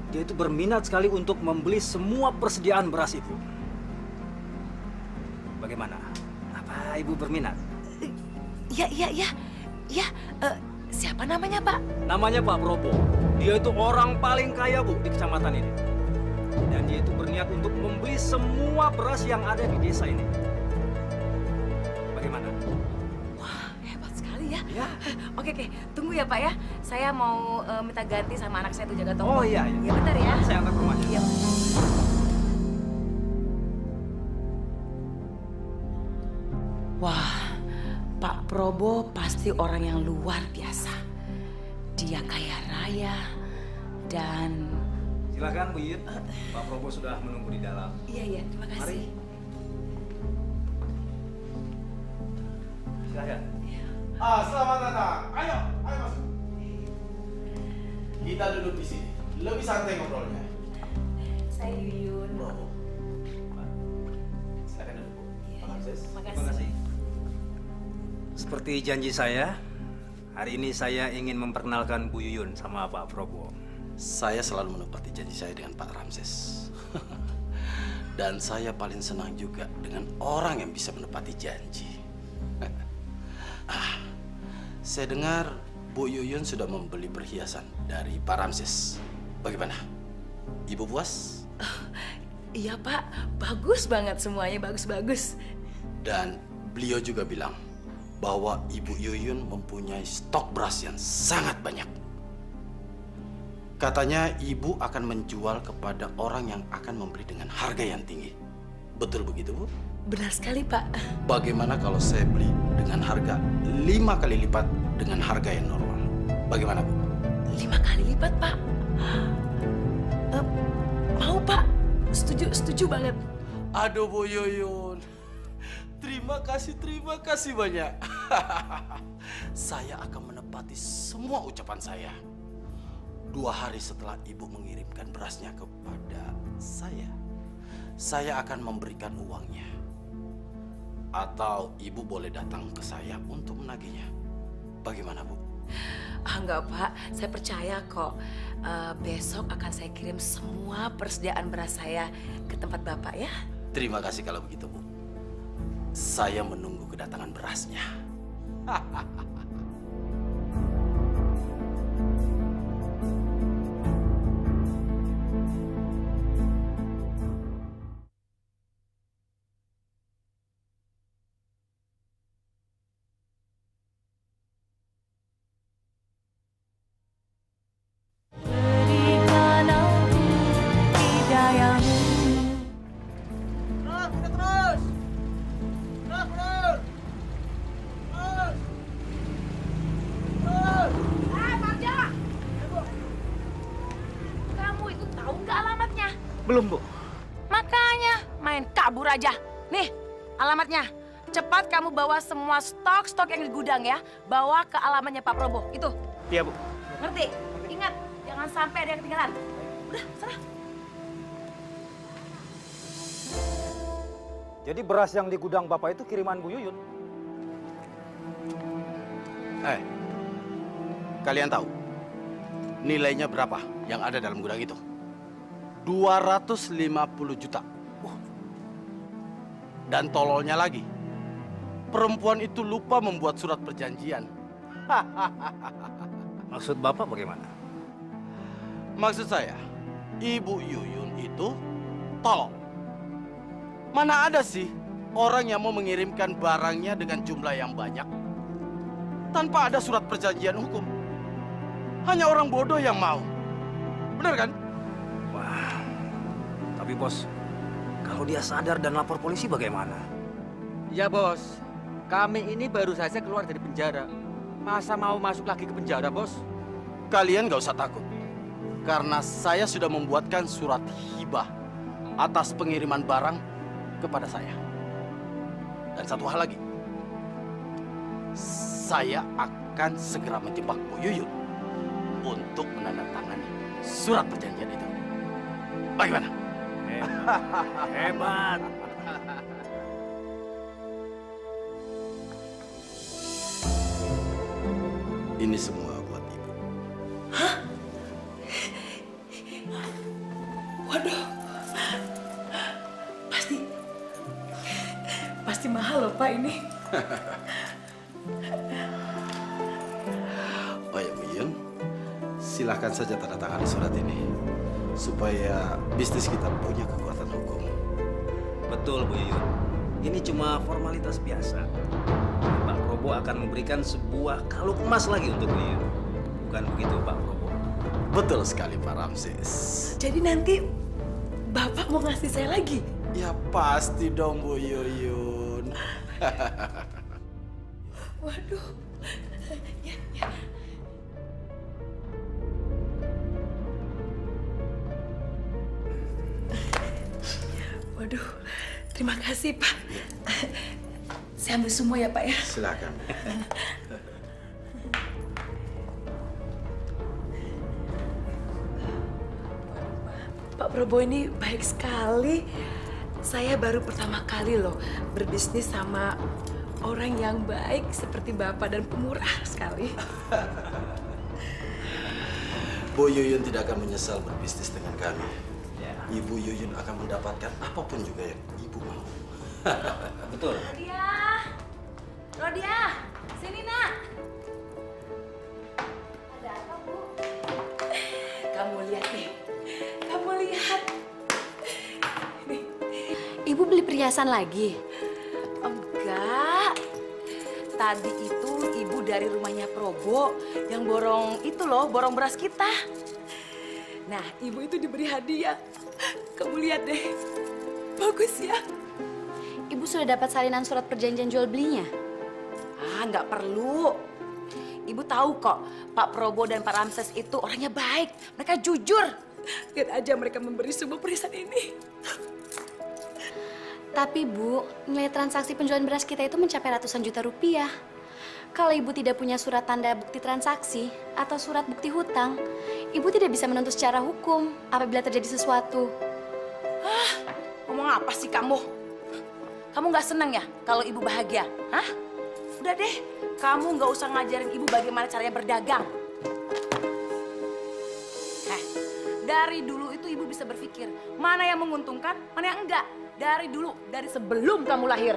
Dia itu berminat sekali untuk membeli semua persediaan beras Ibu. Bagaimana? Apa Ibu berminat? Iya. Siapa namanya, Pak? Namanya Pak Probo. Dia itu orang paling kaya, Bu, di kecamatan ini. Dan dia itu berniat untuk membeli semua beras yang ada di desa ini. Bagaimana? Wah, hebat sekali ya. Ya. Oke. Tunggu ya, Pak ya. Saya mau minta ganti sama anak saya tuh jaga toko. Oh iya. Iya, bentar ya. Saya antar ke rumahnya. Iya. Wah, Pak Probo pasti orang yang luar biasa. dia kaya raya dan... Silakan Bu Yuyun. Pak Probo sudah menunggu di dalam. Iya, terima kasih. Silakan. Selamat datang. Ayo masuk. Kita duduk di sini. Lebih santai ngobrolnya. Saya Yuyun. Silakan duduk, Bu. Pak Ramses. Terima kasih. Seperti janji saya, hari ini saya ingin memperkenalkan Bu Yuyun sama Pak Probo. Saya selalu menepati janji saya dengan Pak Ramses. Dan saya paling senang juga dengan orang yang bisa menepati janji. Saya dengar Bu Yuyun sudah membeli perhiasan dari Pak Ramses. Bagaimana? Ibu puas? Iya Pak, bagus banget semuanya, bagus-bagus. Dan beliau juga bilang bahwa Ibu Yuyun mempunyai stok beras yang sangat banyak. Katanya ibu akan menjual kepada orang yang akan membeli dengan harga yang tinggi. Betul begitu, Bu? Benar sekali, Pak. Bagaimana kalau saya beli dengan harga 5 kali lipat dengan harga yang normal? Bagaimana, Bu? 5 kali lipat, Pak. Mau, Pak. Setuju banget. Aduh, Bu Yuyun. Terima kasih banyak. Saya akan menepati semua ucapan saya. 2 hari setelah ibu mengirimkan berasnya kepada saya akan memberikan uangnya. Atau ibu boleh datang ke saya untuk menagihnya. Bagaimana, Bu? Enggak, Pak. Saya percaya kok. Besok akan saya kirim semua persediaan beras saya ke tempat Bapak ya. Terima kasih kalau begitu, Bu. Saya menunggu kedatangan berasnya. Belum, Bu. Makanya main kabur aja. Nih, alamatnya. Cepat kamu bawa semua stok yang di gudang ya. Bawa ke alamatnya Pak Probo. Itu. Iya, Bu. Ngerti? Ingat, jangan sampai ada yang ketinggalan. Udah, sana. Jadi beras yang di gudang Bapak itu kiriman Bu Yuyun? Kalian tahu nilainya berapa yang ada dalam gudang itu? 250 juta. Dan tololnya lagi, perempuan itu lupa membuat surat perjanjian. Maksud Bapak bagaimana? Maksud saya, Ibu Yuyun itu tolol. Mana ada sih orang yang mau mengirimkan barangnya dengan jumlah yang banyak tanpa ada surat perjanjian hukum? Hanya orang bodoh yang mau. Benar kan? Wah, tapi bos, kalau dia sadar dan lapor polisi bagaimana? Ya bos, kami ini baru saja keluar dari penjara. Masa mau masuk lagi ke penjara, bos? Kalian gak usah takut. Karena saya sudah membuatkan surat hibah atas pengiriman barang kepada saya. Dan satu hal lagi, saya akan segera menjebak Bu Yuyun untuk menandatangani surat perjanjian itu. Bagaimana? Hebat. Ini semua buat Ibu. Waduh. Pasti mahal loh, Pak, ini. Oh ya, Bu Yuyun, silahkan saja tanda tangan surat ini supaya bisnis kita punya kekuatan hukum. Betul, Bu Yuyun. Ini cuma formalitas biasa. Pak Probo akan memberikan sebuah kalung emas lagi untuk Bu Yuyun. Bukan begitu, Pak Probo? Betul sekali, Pak Ramses. Jadi nanti Bapak mau ngasih saya lagi? Ya pasti dong, Bu Yuyun. Waduh. Ya. Terima kasih, Pak. Saya ambil semua ya, Pak ya. Silakan. Pak Prabowo ini baik sekali. Saya baru pertama kali loh berbisnis sama orang yang baik seperti Bapak dan pemurah sekali. Bu Yuyun tidak akan menyesal berbisnis dengan kami. Ibu Yuyun akan mendapatkan apapun juga yang Ibu mau. Betul. Rodia, sini nak. Ada apa, Bu? Kamu lihat nih. Kamu lihat. Ibu beli perhiasan lagi? Enggak. Tadi itu ibu dari rumahnya Probo yang borong itu loh, borong beras kita. Nah, ibu itu diberi hadiah. Kamu lihat deh. Bagus ya. Ibu sudah dapat salinan surat perjanjian jual belinya? Nggak perlu. Ibu tahu kok, Pak Probo dan Pak Ramses itu orangnya baik. Mereka jujur. Lihat aja mereka memberi semua perhiasan ini. Tapi Bu, nilai transaksi penjualan beras kita itu mencapai ratusan juta rupiah. Kalau Ibu tidak punya surat tanda bukti transaksi atau surat bukti hutang, Ibu tidak bisa menuntut secara hukum apabila terjadi sesuatu. Ngomong apa sih kamu? Kamu nggak senang ya kalau ibu bahagia? Hah? Udah deh, kamu nggak usah ngajarin ibu bagaimana caranya berdagang. Dari dulu itu ibu bisa berpikir mana yang menguntungkan, mana yang enggak. Dari dulu, dari sebelum kamu lahir.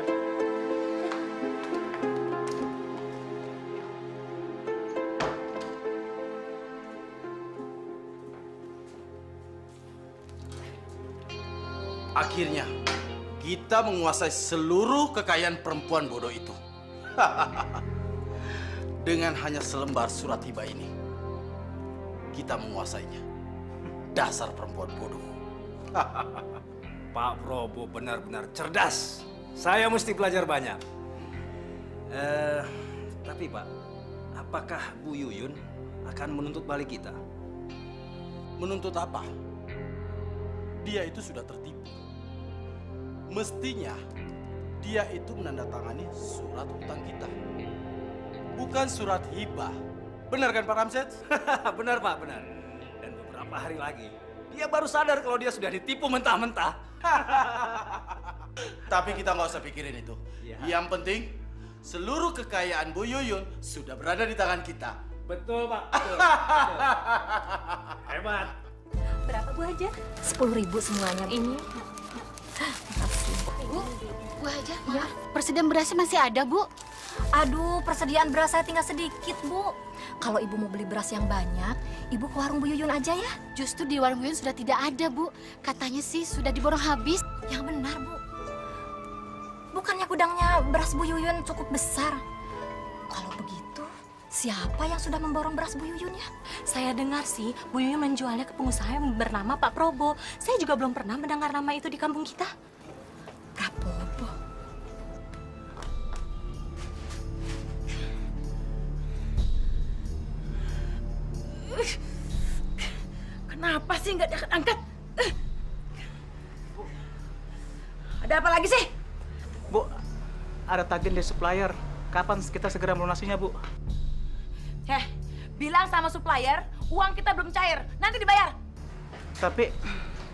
Akhirnya, kita menguasai seluruh kekayaan perempuan bodoh itu. Dengan hanya selembar surat hibah ini, kita menguasainya. Dasar perempuan bodoh. Pak Prabowo benar-benar cerdas. Saya mesti belajar banyak. Tapi Pak, apakah Bu Yuyun akan menuntut balik kita? Menuntut apa? Dia itu sudah tertipu. Mestinya dia itu menandatangani surat hutang kita. Bukan surat hibah. Benar kan Pak Ramses? Benar Pak, benar. Dan beberapa hari lagi, dia baru sadar kalau dia sudah ditipu mentah-mentah. Tapi kita nggak usah pikirin itu. Ya. Yang penting, seluruh kekayaan Bu Yuyun sudah berada di tangan kita. Betul Pak, betul. Hebat. Berapa Bu Haja? 10.000 semuanya. Ini. Bu Haja, ya. Persediaan berasnya masih ada, Bu. Aduh, persediaan beras saya tinggal sedikit, Bu. Kalau Ibu mau beli beras yang banyak, Ibu ke warung Bu Yuyun aja ya. Justru di warung Bu Yuyun sudah tidak ada, Bu. Katanya sih sudah diborong habis. Yang benar, Bu. Bukannya gudangnya beras Bu Yuyun cukup besar. Kalau begitu, siapa yang sudah memborong beras Bu Yuyun ya? Saya dengar sih, Bu Yuyun menjualnya ke pengusaha yang bernama Pak Probo. Saya juga belum pernah mendengar nama itu di kampung kita. Prabowo. Kenapa sih nggak diangkat-angkat? Ada apa lagi sih? Bu, ada tagihan dari supplier. Kapan kita segera melunasinya, Bu? Bilang sama supplier, uang kita belum cair. Nanti dibayar. Tapi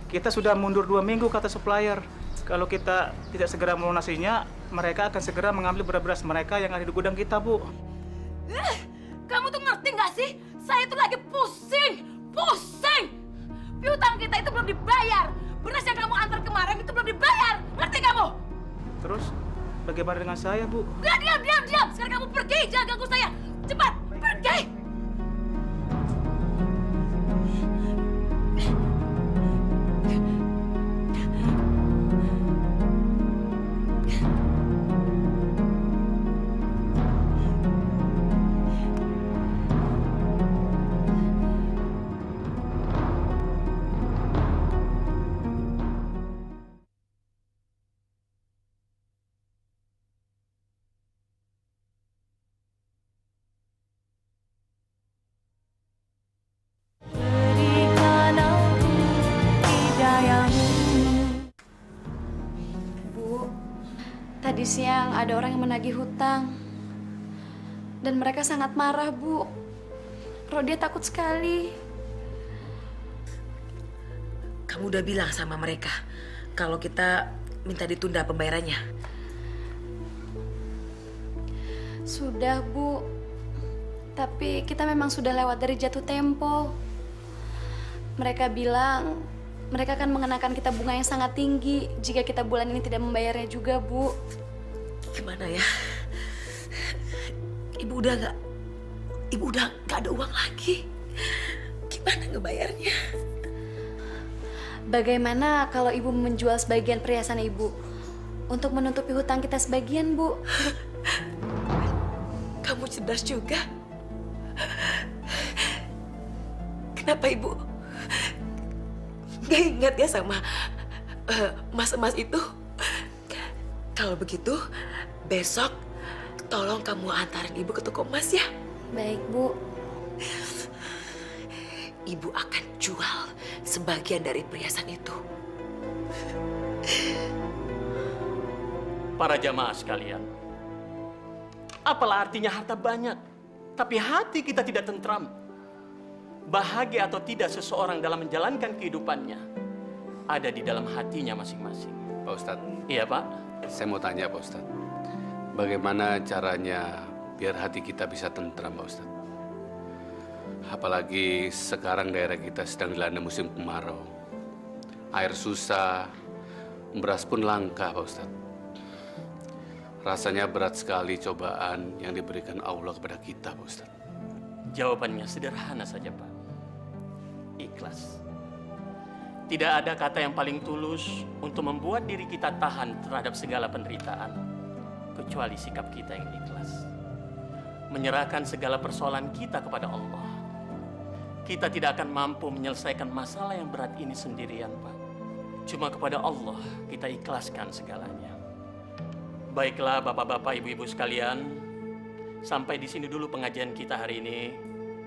kita sudah mundur 2 minggu kata supplier. Kalau kita tidak segera melunasinya, mereka akan segera mengambil beras-beras mereka yang ada di gudang kita, Bu. Kamu tuh ngerti nggak sih? Saya tuh lagi pusing. Piutang kita itu belum dibayar. Beras yang kamu antar kemarin itu belum dibayar. Ngerti kamu? Terus bagaimana dengan saya, Bu? Udah, diam. Sekarang kamu pergi, jangan ganggu saya. Cepat, pergi. Tadi siang ada orang yang menagih hutang. Dan mereka sangat marah, Bu. Rodia takut sekali. Kamu udah bilang sama mereka kalau kita minta ditunda pembayarannya? Sudah, Bu. Tapi kita memang sudah lewat dari jatuh tempo. Mereka bilang mereka akan mengenakan kita bunga yang sangat tinggi jika kita bulan ini tidak membayarnya juga, Bu. Gimana ya? Ibu udah nggak ada uang lagi. Gimana ngebayarnya? Bagaimana kalau Ibu menjual sebagian perhiasan Ibu untuk menutupi hutang kita sebagian, Bu? Kamu cerdas juga. Kenapa Ibu gak ingat ya sama emas-emas itu? Kalau begitu, besok tolong kamu antarin Ibu ke toko emas ya. Baik, Bu. Ibu akan jual sebagian dari perhiasan itu. Para jamaah sekalian, apalah artinya harta banyak, tapi hati kita tidak tentram. Bahagia atau tidak seseorang dalam menjalankan kehidupannya ada di dalam hatinya masing-masing. Pak Ustadz. Iya, Pak. Saya mau tanya, Pak Ustadz. Bagaimana caranya biar hati kita bisa tentram, Pak Ustadz? Apalagi sekarang daerah kita sedang dilanda musim kemarau. Air susah, beras pun langka, Pak Ustadz. Rasanya berat sekali cobaan yang diberikan Allah kepada kita, Pak Ustadz. Jawabannya sederhana saja, Pak. Ikhlas. Tidak ada kata yang paling tulus untuk membuat diri kita tahan terhadap segala penderitaan, kecuali sikap kita yang ikhlas. Menyerahkan segala persoalan kita kepada Allah. Kita tidak akan mampu menyelesaikan masalah yang berat ini sendirian, Pak. Cuma kepada Allah kita ikhlaskan segalanya. Baiklah Bapak-bapak, Ibu-ibu sekalian, sampai di sini dulu pengajian kita hari ini.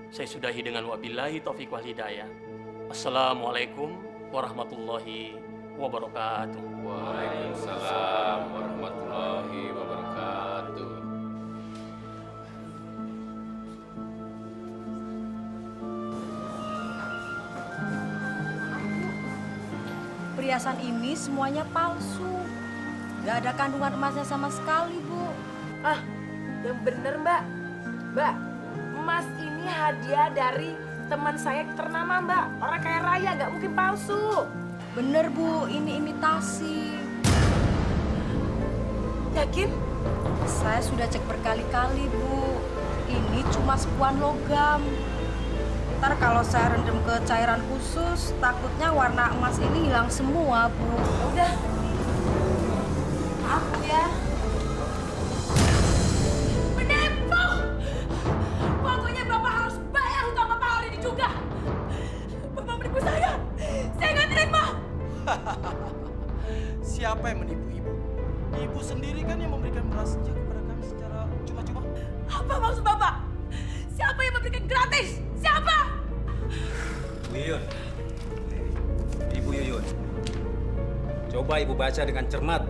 Saya sudahi dengan wabillahi taufiq wal hidayah. Assalamualaikum warahmatullahi wabarakatuh. Waalaikumsalam warahmatullahi wabarakatuh. Perhiasan ini semuanya palsu. Gak ada kandungan emasnya sama sekali, Bu. Ah, yang bener, Mbak. Mbak, emas ini hadiah dari teman saya ternama, Mbak. Orang kaya raya, gak mungkin palsu. Bener, Bu. Ini imitasi. Yakin? Saya sudah cek berkali-kali, Bu. Ini cuma sepuan logam. Ntar kalau saya rendam ke cairan khusus, takutnya warna emas ini hilang semua, Bu. Udah. Maaf, Bu ya. Menipu! Pokoknya Bapak harus bayar hutang Bapak hari ini juga. Bapak menipu saya. Saya nggak terima. Siapa yang menipu Ibu? Ibu sendiri kan yang memberikan berasnya kepada kami secara cuma-cuma. Apa maksud Bapak? Siapa yang memberikan gratis? Siapa? Bu Yuyun. Ibu Yuyun. Coba Ibu baca dengan cermat.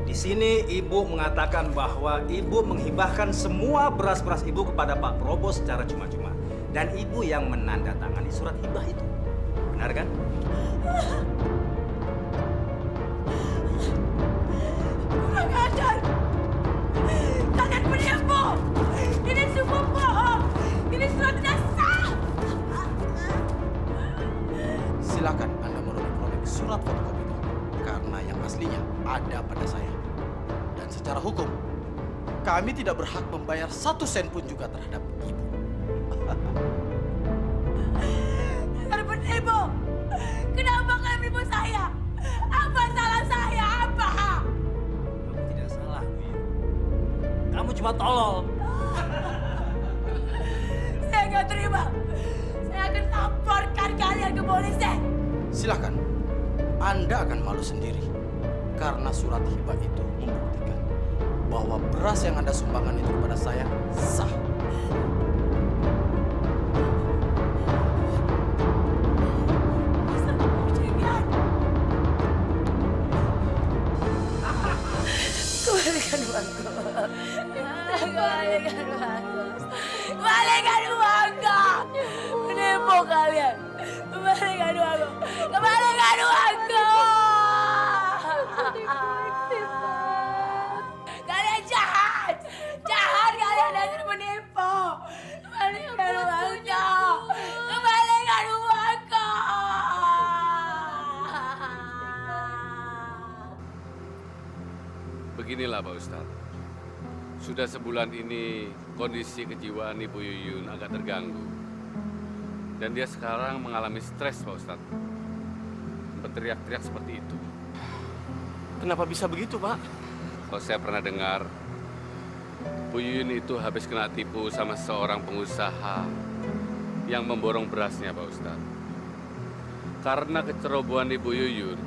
Di sini Ibu mengatakan bahwa Ibu menghibahkan semua beras-beras Ibu kepada Pak Probo secara cuma-cuma. Dan Ibu yang menandatangani surat hibah itu. Benar kan? Kurang ajar. Kalian penipu. Ini semua bohong. Ini surat tidak sah. Silakan Anda merobek-robek surat fotokopi itu. Karena yang aslinya ada pada saya. Dan secara hukum, kami tidak berhak membayar 1 sen pun juga terhadap Ibu. Kalian penipu. Kenapa kalian menipu saya? Apa salah saya? Apa? Kamu tidak salah, Bu Yuyun. Kamu cuma tolol. Saya nggak terima. Saya akan laporkan kalian ke polisi. Silakan. Anda akan malu sendiri. Karena surat hibah itu membuktikan bahwa beras yang Anda sumbangkan itu kepada saya sah. Tuhan Kembalikan uangku. Kembalikan uangku. Menipu kalian. Kembalikan uangku. Kembalikan uangku. Kalian jahat. Jahat kalian dasar penipu. Kembalikan uangnya. Kembalikan uangku. Beginilah Pak Ustadz. Sudah sebulan ini kondisi kejiwaan Ibu Yuyun agak terganggu. Dan dia sekarang mengalami stres Pak Ustadz. Berteriak-teriak seperti itu. Kenapa bisa begitu, Pak? Kalau saya pernah dengar, Bu Yuyun itu habis kena tipu sama seorang pengusaha yang memborong berasnya Pak Ustadz. Karena kecerobohan Ibu Yuyun,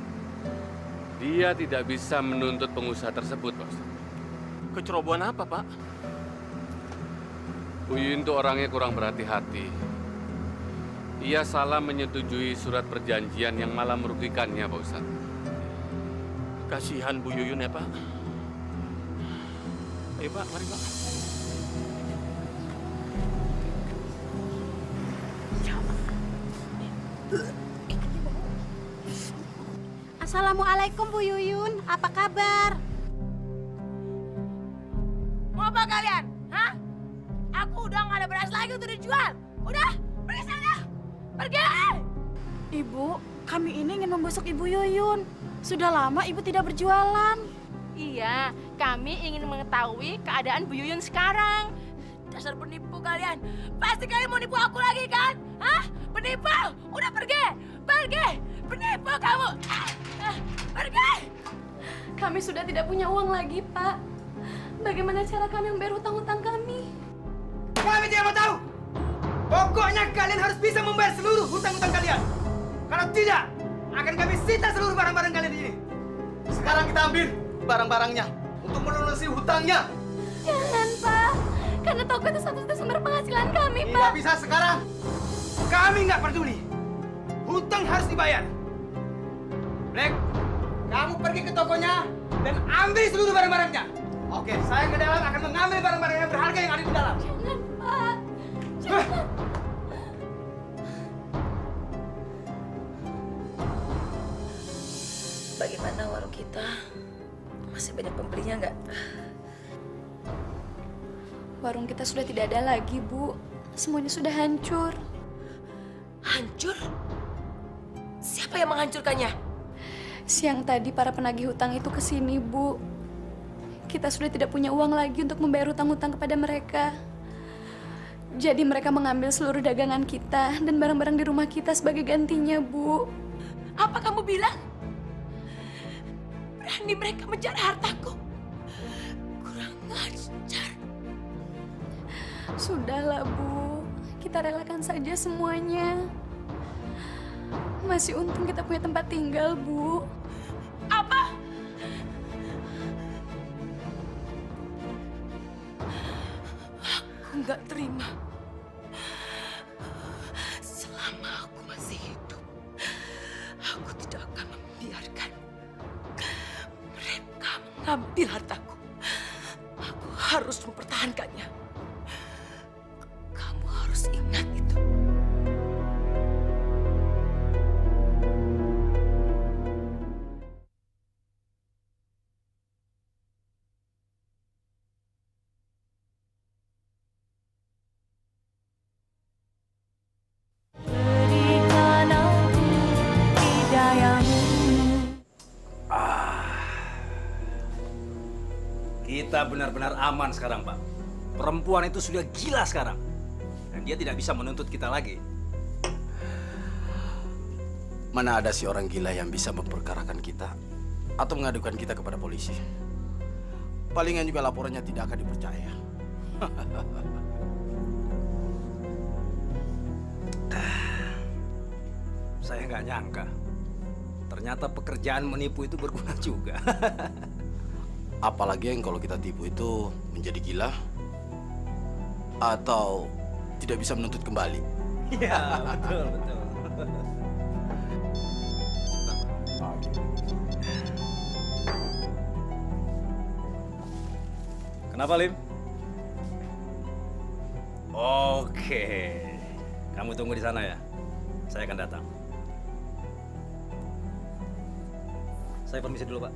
dia tidak bisa menuntut pengusaha tersebut Pak Ustadz. Kecerobohan apa, Pak? Bu Yuyun itu orangnya kurang berhati-hati. Ia salah menyetujui surat perjanjian yang malah merugikannya, Pak Ustadz. Kasihan Bu Yuyun ya, Pak. Ayo, Pak, mari, Pak. Assalamualaikum Bu Yuyun, apa kabar? Mau apa kalian? Hah? Aku udah gak ada beras lagi untuk dijual. Udah, pergi sana. Pergi! Ibu, kami ini ingin membesuk Ibu Yuyun. Sudah lama Ibu tidak berjualan. Iya, kami ingin mengetahui keadaan Bu Yuyun sekarang. Dasar penipu kalian. Pasti kalian mau nipu aku lagi kan? Hah? Penipu! Udah pergi! Pergi! Penipu kamu! Pergi! Kami sudah tidak punya uang lagi, Pak. Bagaimana cara kami membayar hutang-hutang kami? Kami tidak mau tahu. Pokoknya kalian harus bisa membayar seluruh hutang-hutang kalian. Kalau tidak, akan kami sita seluruh barang-barang kalian ini. Sekarang kita ambil barang-barangnya untuk melunasi hutangnya. Jangan, Pak. Karena toko itu satu-satunya sumber penghasilan kami, Pak. Tidak bisa sekarang. Kami nggak peduli. Hutang harus dibayar. Black, kamu pergi ke tokonya dan ambil seluruh barang-barangnya. Oke, saya ke dalam akan mengambil barang-barang yang berharga yang ada di dalam. Jangan, Pak. Jangan. Bagaimana warung kita? Masih banyak pembelinya nggak? Warung kita sudah tidak ada lagi, Bu. Semuanya sudah hancur. Hancur? Siapa yang menghancurkannya? Siang tadi para penagih hutang itu ke sini, Bu. Kita sudah tidak punya uang lagi untuk membayar hutang-hutang kepada mereka. Jadi mereka mengambil seluruh dagangan kita dan barang-barang di rumah kita sebagai gantinya, Bu. Apa kamu bilang? Berani mereka menjara hartaku? Kurang ajar. Sudahlah, Bu. Kita relakan saja semuanya. Masih untung kita punya tempat tinggal, Bu. Apa? Aku nggak terima. Selama aku masih hidup, aku tidak akan membiarkan mereka mengambil hartaku. Aku harus mempertahankannya. Kamu harus ingat itu. Kita benar-benar aman sekarang, Pak. Perempuan itu sudah gila sekarang. Dan dia tidak bisa menuntut kita lagi. Mana ada si orang gila yang bisa memperkarakan kita atau mengadukan kita kepada polisi. Palingan juga laporannya tidak akan dipercaya. Saya nggak nyangka. Ternyata pekerjaan menipu itu berguna juga. Apalagi yang kalau kita tipu itu menjadi gila atau tidak bisa menuntut kembali. Iya, betul, betul. Kenapa, Lim? Oke. Kamu tunggu di sana ya. Saya akan datang. Saya permisi dulu, Pak.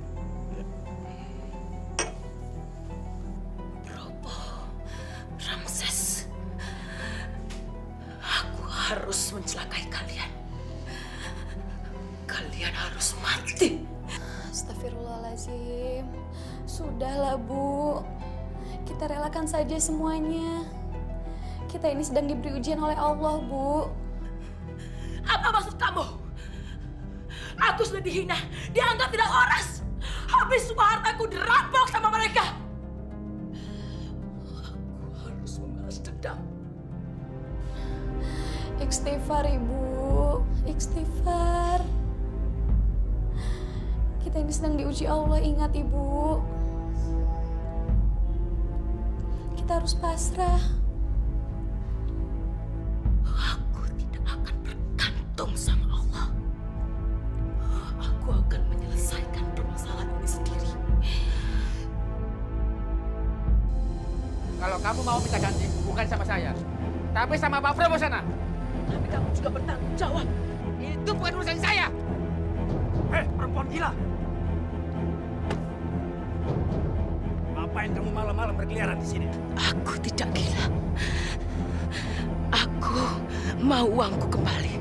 Ramses, aku harus mencelakai kalian. Kalian harus mati. Astagfirullahaladzim. Sudahlah, Bu. Kita relakan saja semuanya. Kita ini sedang diberi ujian oleh Allah, Bu. Apa maksud kamu? Aku sudah dihina, dianggap tidak waras. Habis semua hartaku dirampok sama mereka. Aku harus membalas dendam. Istighfar, Ibu. Istighfar. Kita ini sedang diuji Allah, ingat, Ibu. Kita harus pasrah. Aku tidak akan bergantung sama Allah. Aku akan menyelesaikan permasalahan ini sendiri. Kalau kamu mau minta ganti, bukan sama saya, tapi sama Pak Prabowo sana. Tapi kamu juga bertanggung jawab. Itu bukan urusan saya. Hei, perempuan gila! Ngapain kamu malam-malam berkeliaran di sini? Aku tidak gila. Aku mau uangku kembali.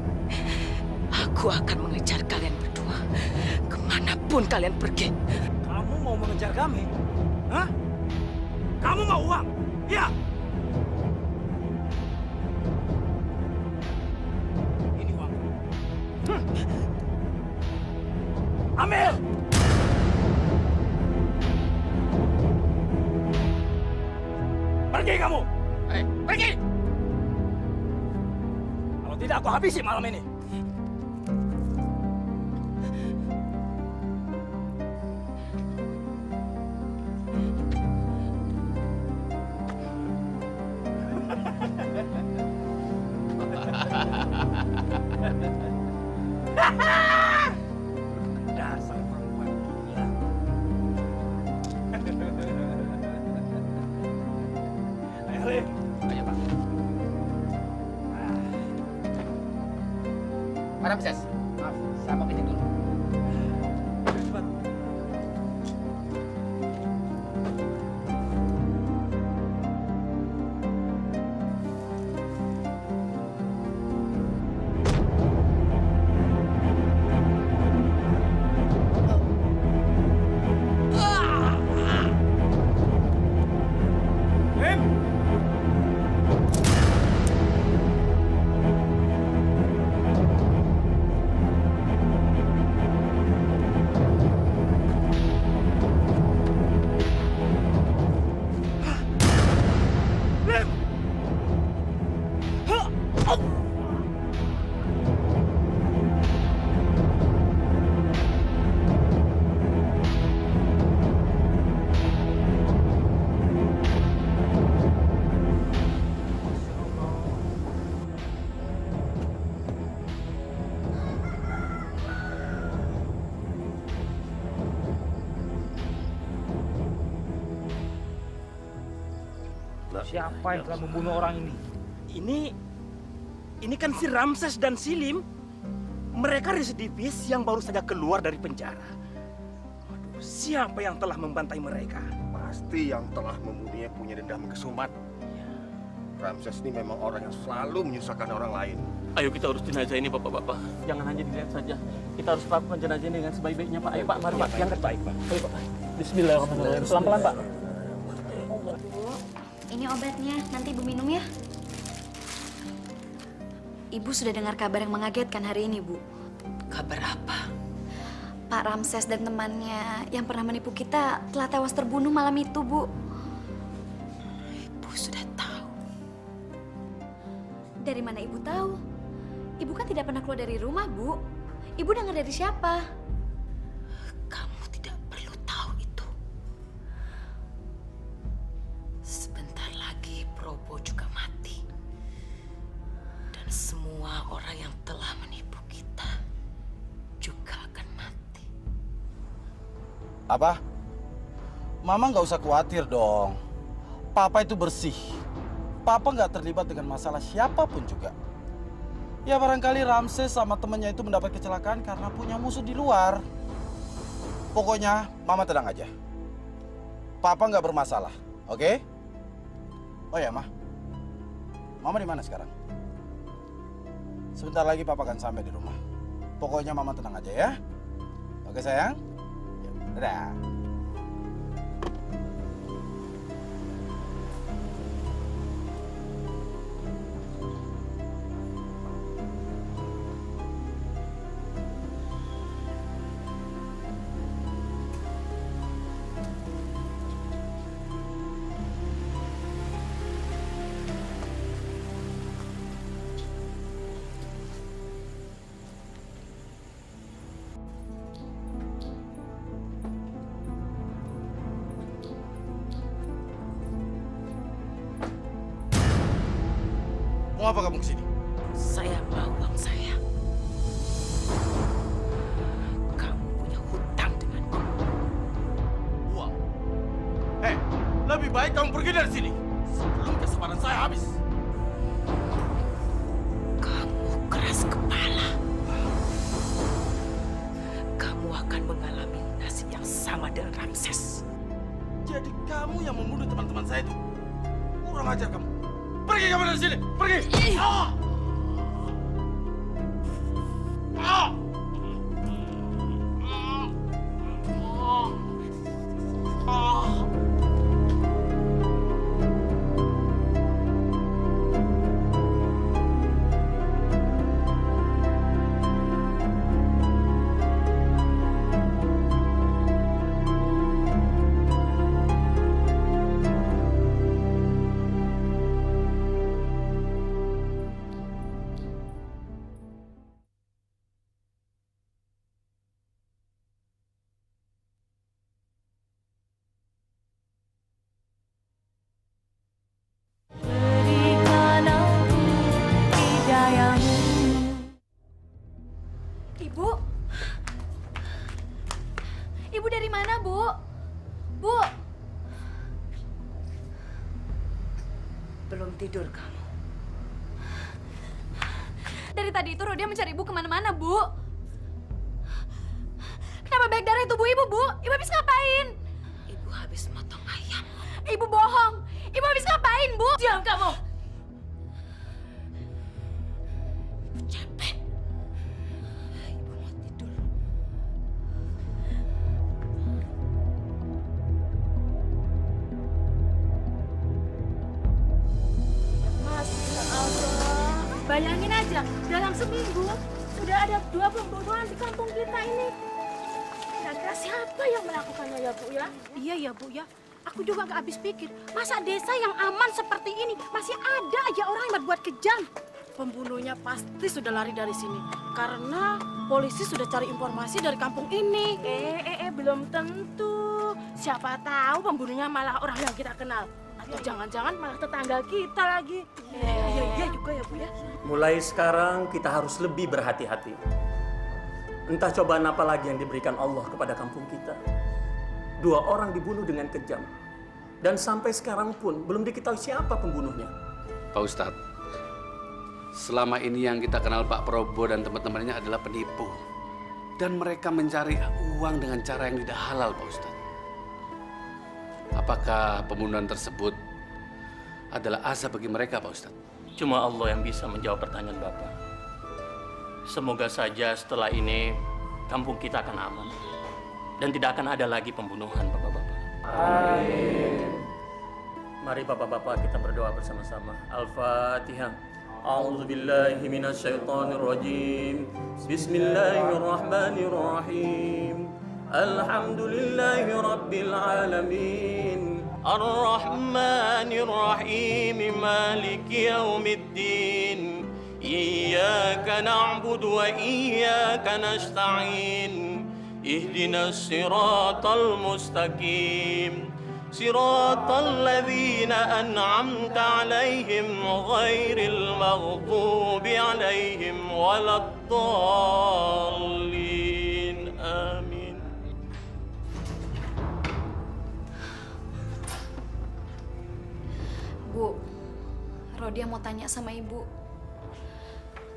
Aku akan mengejar kalian berdua kemanapun kalian pergi. Kamu mau mengejar kami? Hah? Kamu mau uang? Ya. Ini uang. Ambil! Pergi kamu! Pergi! Kalau tidak, aku habisi malam ini. Dasar perempuan gila. Ayo, Lim. Ayo, Pak. Pak Ramses, maaf, saya mau izin dulu. Cepat. Siapa yang telah membunuh orang ini? Ini kan si Ramses dan si Lim. Mereka residivis yang baru saja keluar dari penjara. Waduh, siapa yang telah membantai mereka? Pasti yang telah membunuhnya punya dendam kesumat. Ramses ini memang orang yang selalu menyusahkan orang lain. Ayo kita urus jenazah ini, Bapak-bapak. Jangan hanya dilihat saja. Kita harus melakukan jenazah ini dengan sebaik-baiknya, Pak. Ayo, Pak. Mari, Pak. Yang terbaik, Pak. Ayo, Pak. Bismillahirrahmanirrahim. Pelan-pelan, Pak. Ini obatnya, nanti Ibu minum ya. Ibu sudah dengar kabar yang mengagetkan hari ini, Bu. Kabar apa? Pak Ramses dan temannya yang pernah menipu kita telah tewas terbunuh malam itu, Bu. Ibu sudah tahu. Dari mana Ibu tahu? Ibu kan tidak pernah keluar dari rumah, Bu. Ibu dengar dari siapa? Kamu tidak perlu tahu itu. Sebentar lagi Probo juga mati. Dan semua orang yang telah menipu kita juga akan mati. Apa? Mama nggak usah khawatir dong. Papa itu bersih. Papa nggak terlibat dengan masalah siapapun juga. Ya barangkali Ramses sama temennya itu mendapat kecelakaan karena punya musuh di luar. Pokoknya Mama tenang aja. Papa nggak bermasalah, oke? Oh ya, Mama di mana sekarang? Sebentar lagi Papa akan sampai di rumah. Pokoknya Mama tenang aja ya. Oke sayang? Ya, dadah. Mau apa kamu kesini? Saya mau uang saya. Kamu punya hutang denganku. Uang? Lebih baik kamu pergi dari sini sebelum kesabaran saya habis. Kamu keras kepala. Kamu akan mengalami nasib yang sama dengan Ramses. Jadi kamu yang membunuh teman-teman saya itu? Kurang ajar kamu. Pergi kamu dari sini, pergi! Ah! Ah! Ah! Ibu? Ibu dari mana, Bu? Bu? Belum tidur kamu. Dari tadi itu Rodia mencari Ibu kemana-mana, Bu. Kenapa baik darah itu, Bu? Ibu? Ibu habis ngapain? Ibu habis motong ayam. Ibu bohong. Ibu habis ngapain, Bu? Diam kamu! Capek. Ibu mau tidur. Masya Allah. Bayangin aja, dalam seminggu sudah ada 2 pembunuhan di kampung kita ini. Kira-kira siapa yang melakukannya ya, Bu ya? Iya ya, Bu ya. Aku juga nggak habis pikir, masa desa yang aman seperti ini masih ada aja orang yang berbuat kejam. Pembunuhnya pasti sudah lari dari sini karena polisi sudah cari informasi dari kampung ini. Belum tentu. Siapa tahu pembunuhnya malah orang yang kita kenal. Atau jangan-jangan malah tetangga kita lagi. Iya juga ya, Bu ya. Mulai sekarang kita harus lebih berhati-hati. Entah cobaan apa lagi yang diberikan Allah kepada kampung kita. 2 orang dibunuh dengan kejam. Dan sampai sekarang pun belum diketahui siapa pembunuhnya. Pak Ustadz, selama ini yang kita kenal Pak Probo dan teman-temannya adalah penipu. Dan mereka mencari uang dengan cara yang tidak halal, Pak Ustadz. Apakah pembunuhan tersebut adalah azab bagi mereka, Pak Ustadz? Cuma Allah yang bisa menjawab pertanyaan Bapak. Semoga saja setelah ini kampung kita akan aman. Dan tidak akan ada lagi pembunuhan, Bapak-Bapak. Amin. Mari Bapak-Bapak kita berdoa bersama-sama. Al-Fatihah. A'udzubillahi minasyaitonirrajim. Bismillahirrahmanirrahim. Alhamdulillahi rabbil alamin. Ar-Rahmanir-Rahim. Maliki yaumiddin. Iyyaka na'budu wa iyyaka nasta'in. اهدنا الصراط المستقيم صراط الذين أنعمت عليهم غير المغضوب عليهم ولا الضالين آمين. Bu, Rodia mau tanya sama ibu.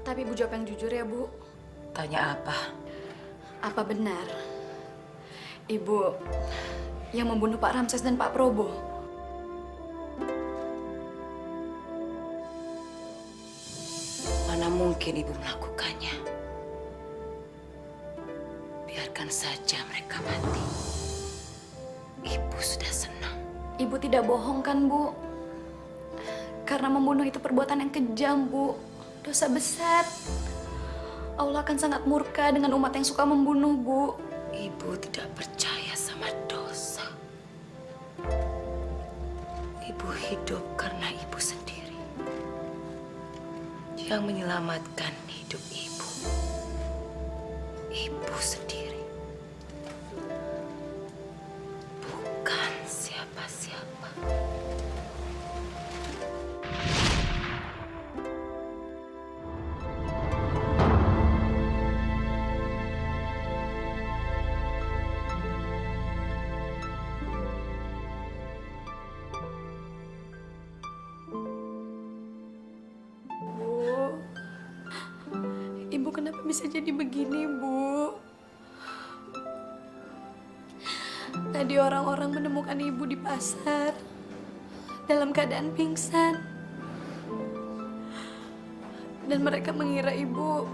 Tapi ibu jawab yang jujur ya, Bu. Tanya apa? Apa benar ibu yang membunuh Pak Ramses dan Pak Probo? Mana mungkin ibu melakukannya? Biarkan saja mereka mati. Ibu sudah senang. Ibu tidak bohong kan, Bu? Karena membunuh itu perbuatan yang kejam, Bu. Dosa besar. Allah akan sangat murka dengan umat yang suka membunuh, Bu. Ibu tidak percaya sama dosa. Ibu hidup karena ibu sendiri. Yang menyelamatkan hidup ibu. Ibu sendiri. Bukan siapa-siapa. Bu, ibu kenapa bisa jadi begini, Bu? Tadi orang-orang menemukan ibu di pasar dalam keadaan pingsan. Dan mereka mengira ibu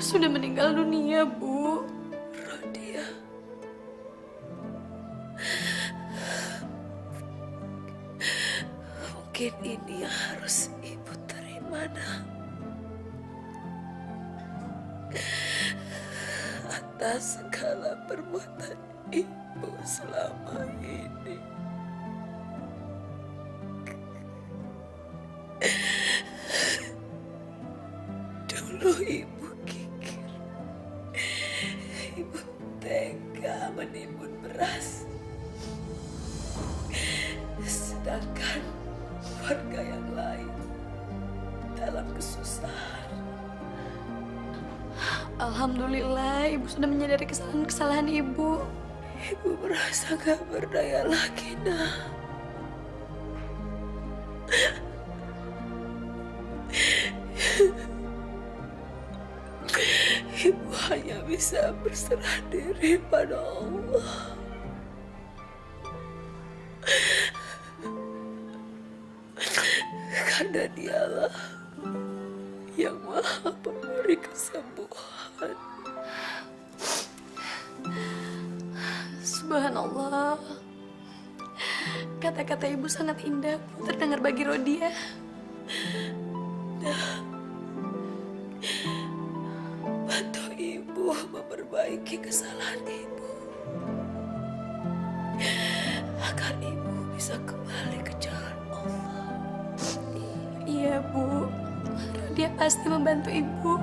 sudah meninggal dunia, Bu. Rodia. Mungkin ini yang harus ibu terima, Nak. Atas segala perbuatan ibu selama ini. Dulu ibu kikir, ibu tega menimbun beras. Sedangkan warga yang lain dalam kesusahan. Alhamdulillah, ibu sudah menyadari kesalahan-kesalahan ibu. Ibu merasa gak berdaya lagi, Nak. Ibu hanya bisa berserah diri pada Allah. Karena dialah yang maha pemberi kesembuhan. Subhanallah. Kata-kata ibu sangat indah, Bu, terdengar bagi Rodia. Bantu ibu memperbaiki kesalahan ibu. Agar ibu bisa kembali ke jalan Allah. Iya, Bu. Rodia pasti membantu ibu.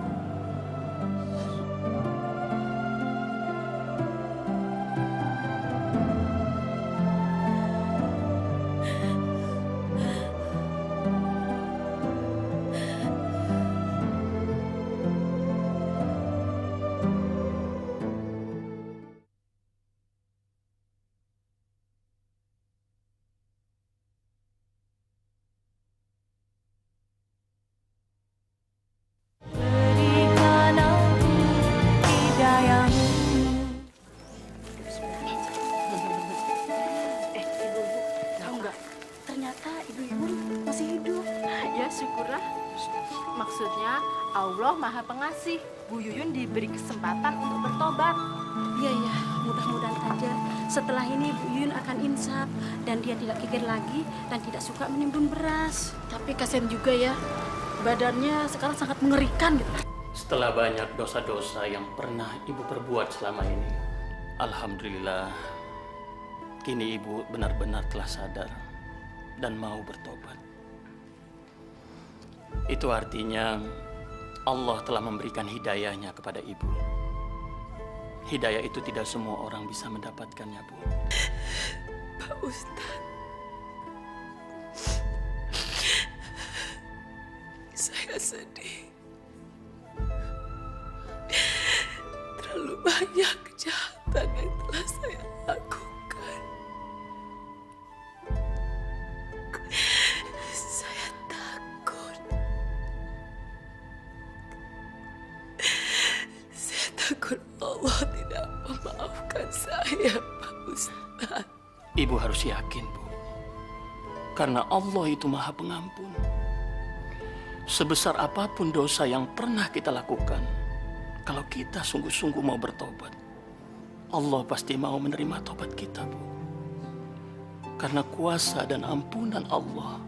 Berikan aku hidayahmu. Ibu, tahu nggak? Ternyata ibu-ibu masih hidup. Ya syukurlah. Maksudnya Allah Maha Pengasih. Bu Yuyun diberi kesempatan untuk bertobat. Iya, iya, mudah-mudahan aja setelah ini Bu Yuyun akan insaf dan dia tidak kikir lagi dan tidak suka menimbun beras. Tapi kasihan juga ya, badannya sekarang sangat mengerikan gitu. Setelah banyak dosa-dosa yang pernah ibu perbuat selama ini, alhamdulillah, kini ibu benar-benar telah sadar dan mau bertobat. Itu artinya Allah telah memberikan hidayahnya kepada ibu. Hidayah itu tidak semua orang bisa mendapatkannya, Bu. Pak Ustadz, saya sedih. Terlalu banyak kejahatan yang telah saya lakukan. takut Allah tidak memaafkan saya, Pak Ustadz. Ibu harus yakin, Bu. Karena Allah itu Maha Pengampun. Sebesar apapun dosa yang pernah kita lakukan, kalau kita sungguh-sungguh mau bertobat, Allah pasti mau menerima tobat kita, Bu. Karena kuasa dan ampunan Allah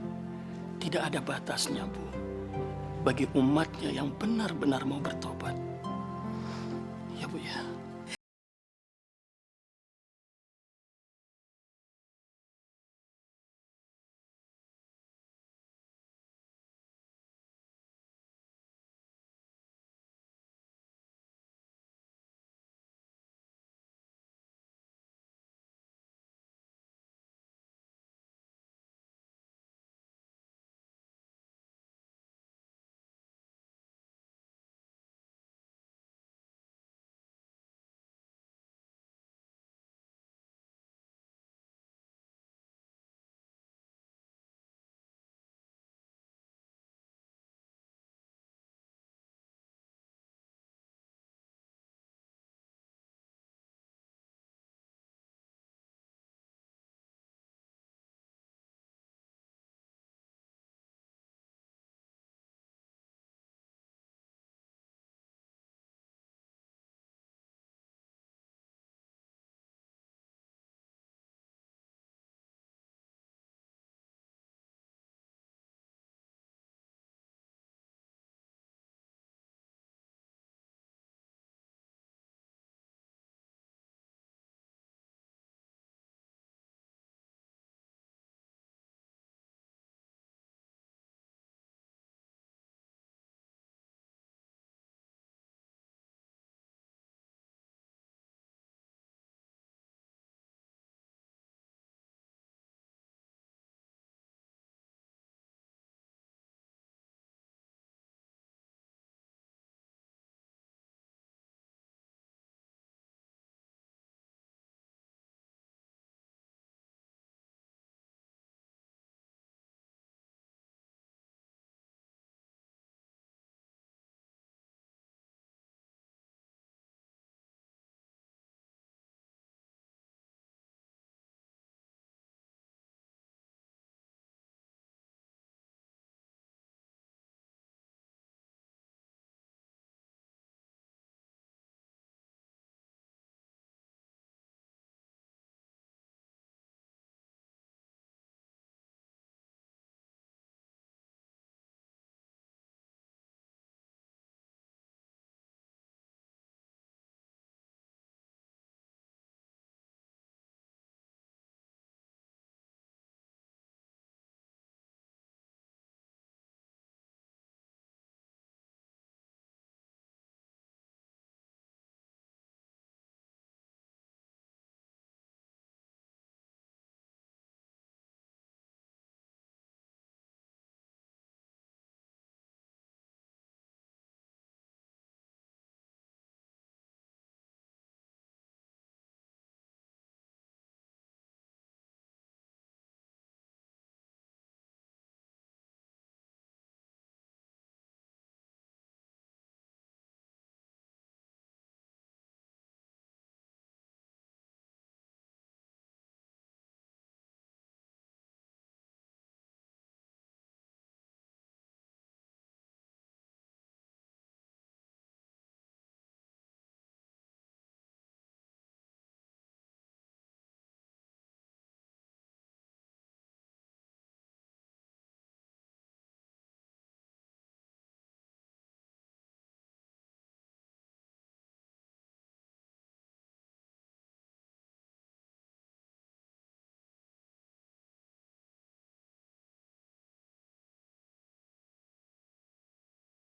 tidak ada batasnya, Bu. Bagi umatnya yang benar-benar mau bertobat. Ya, Bu ya.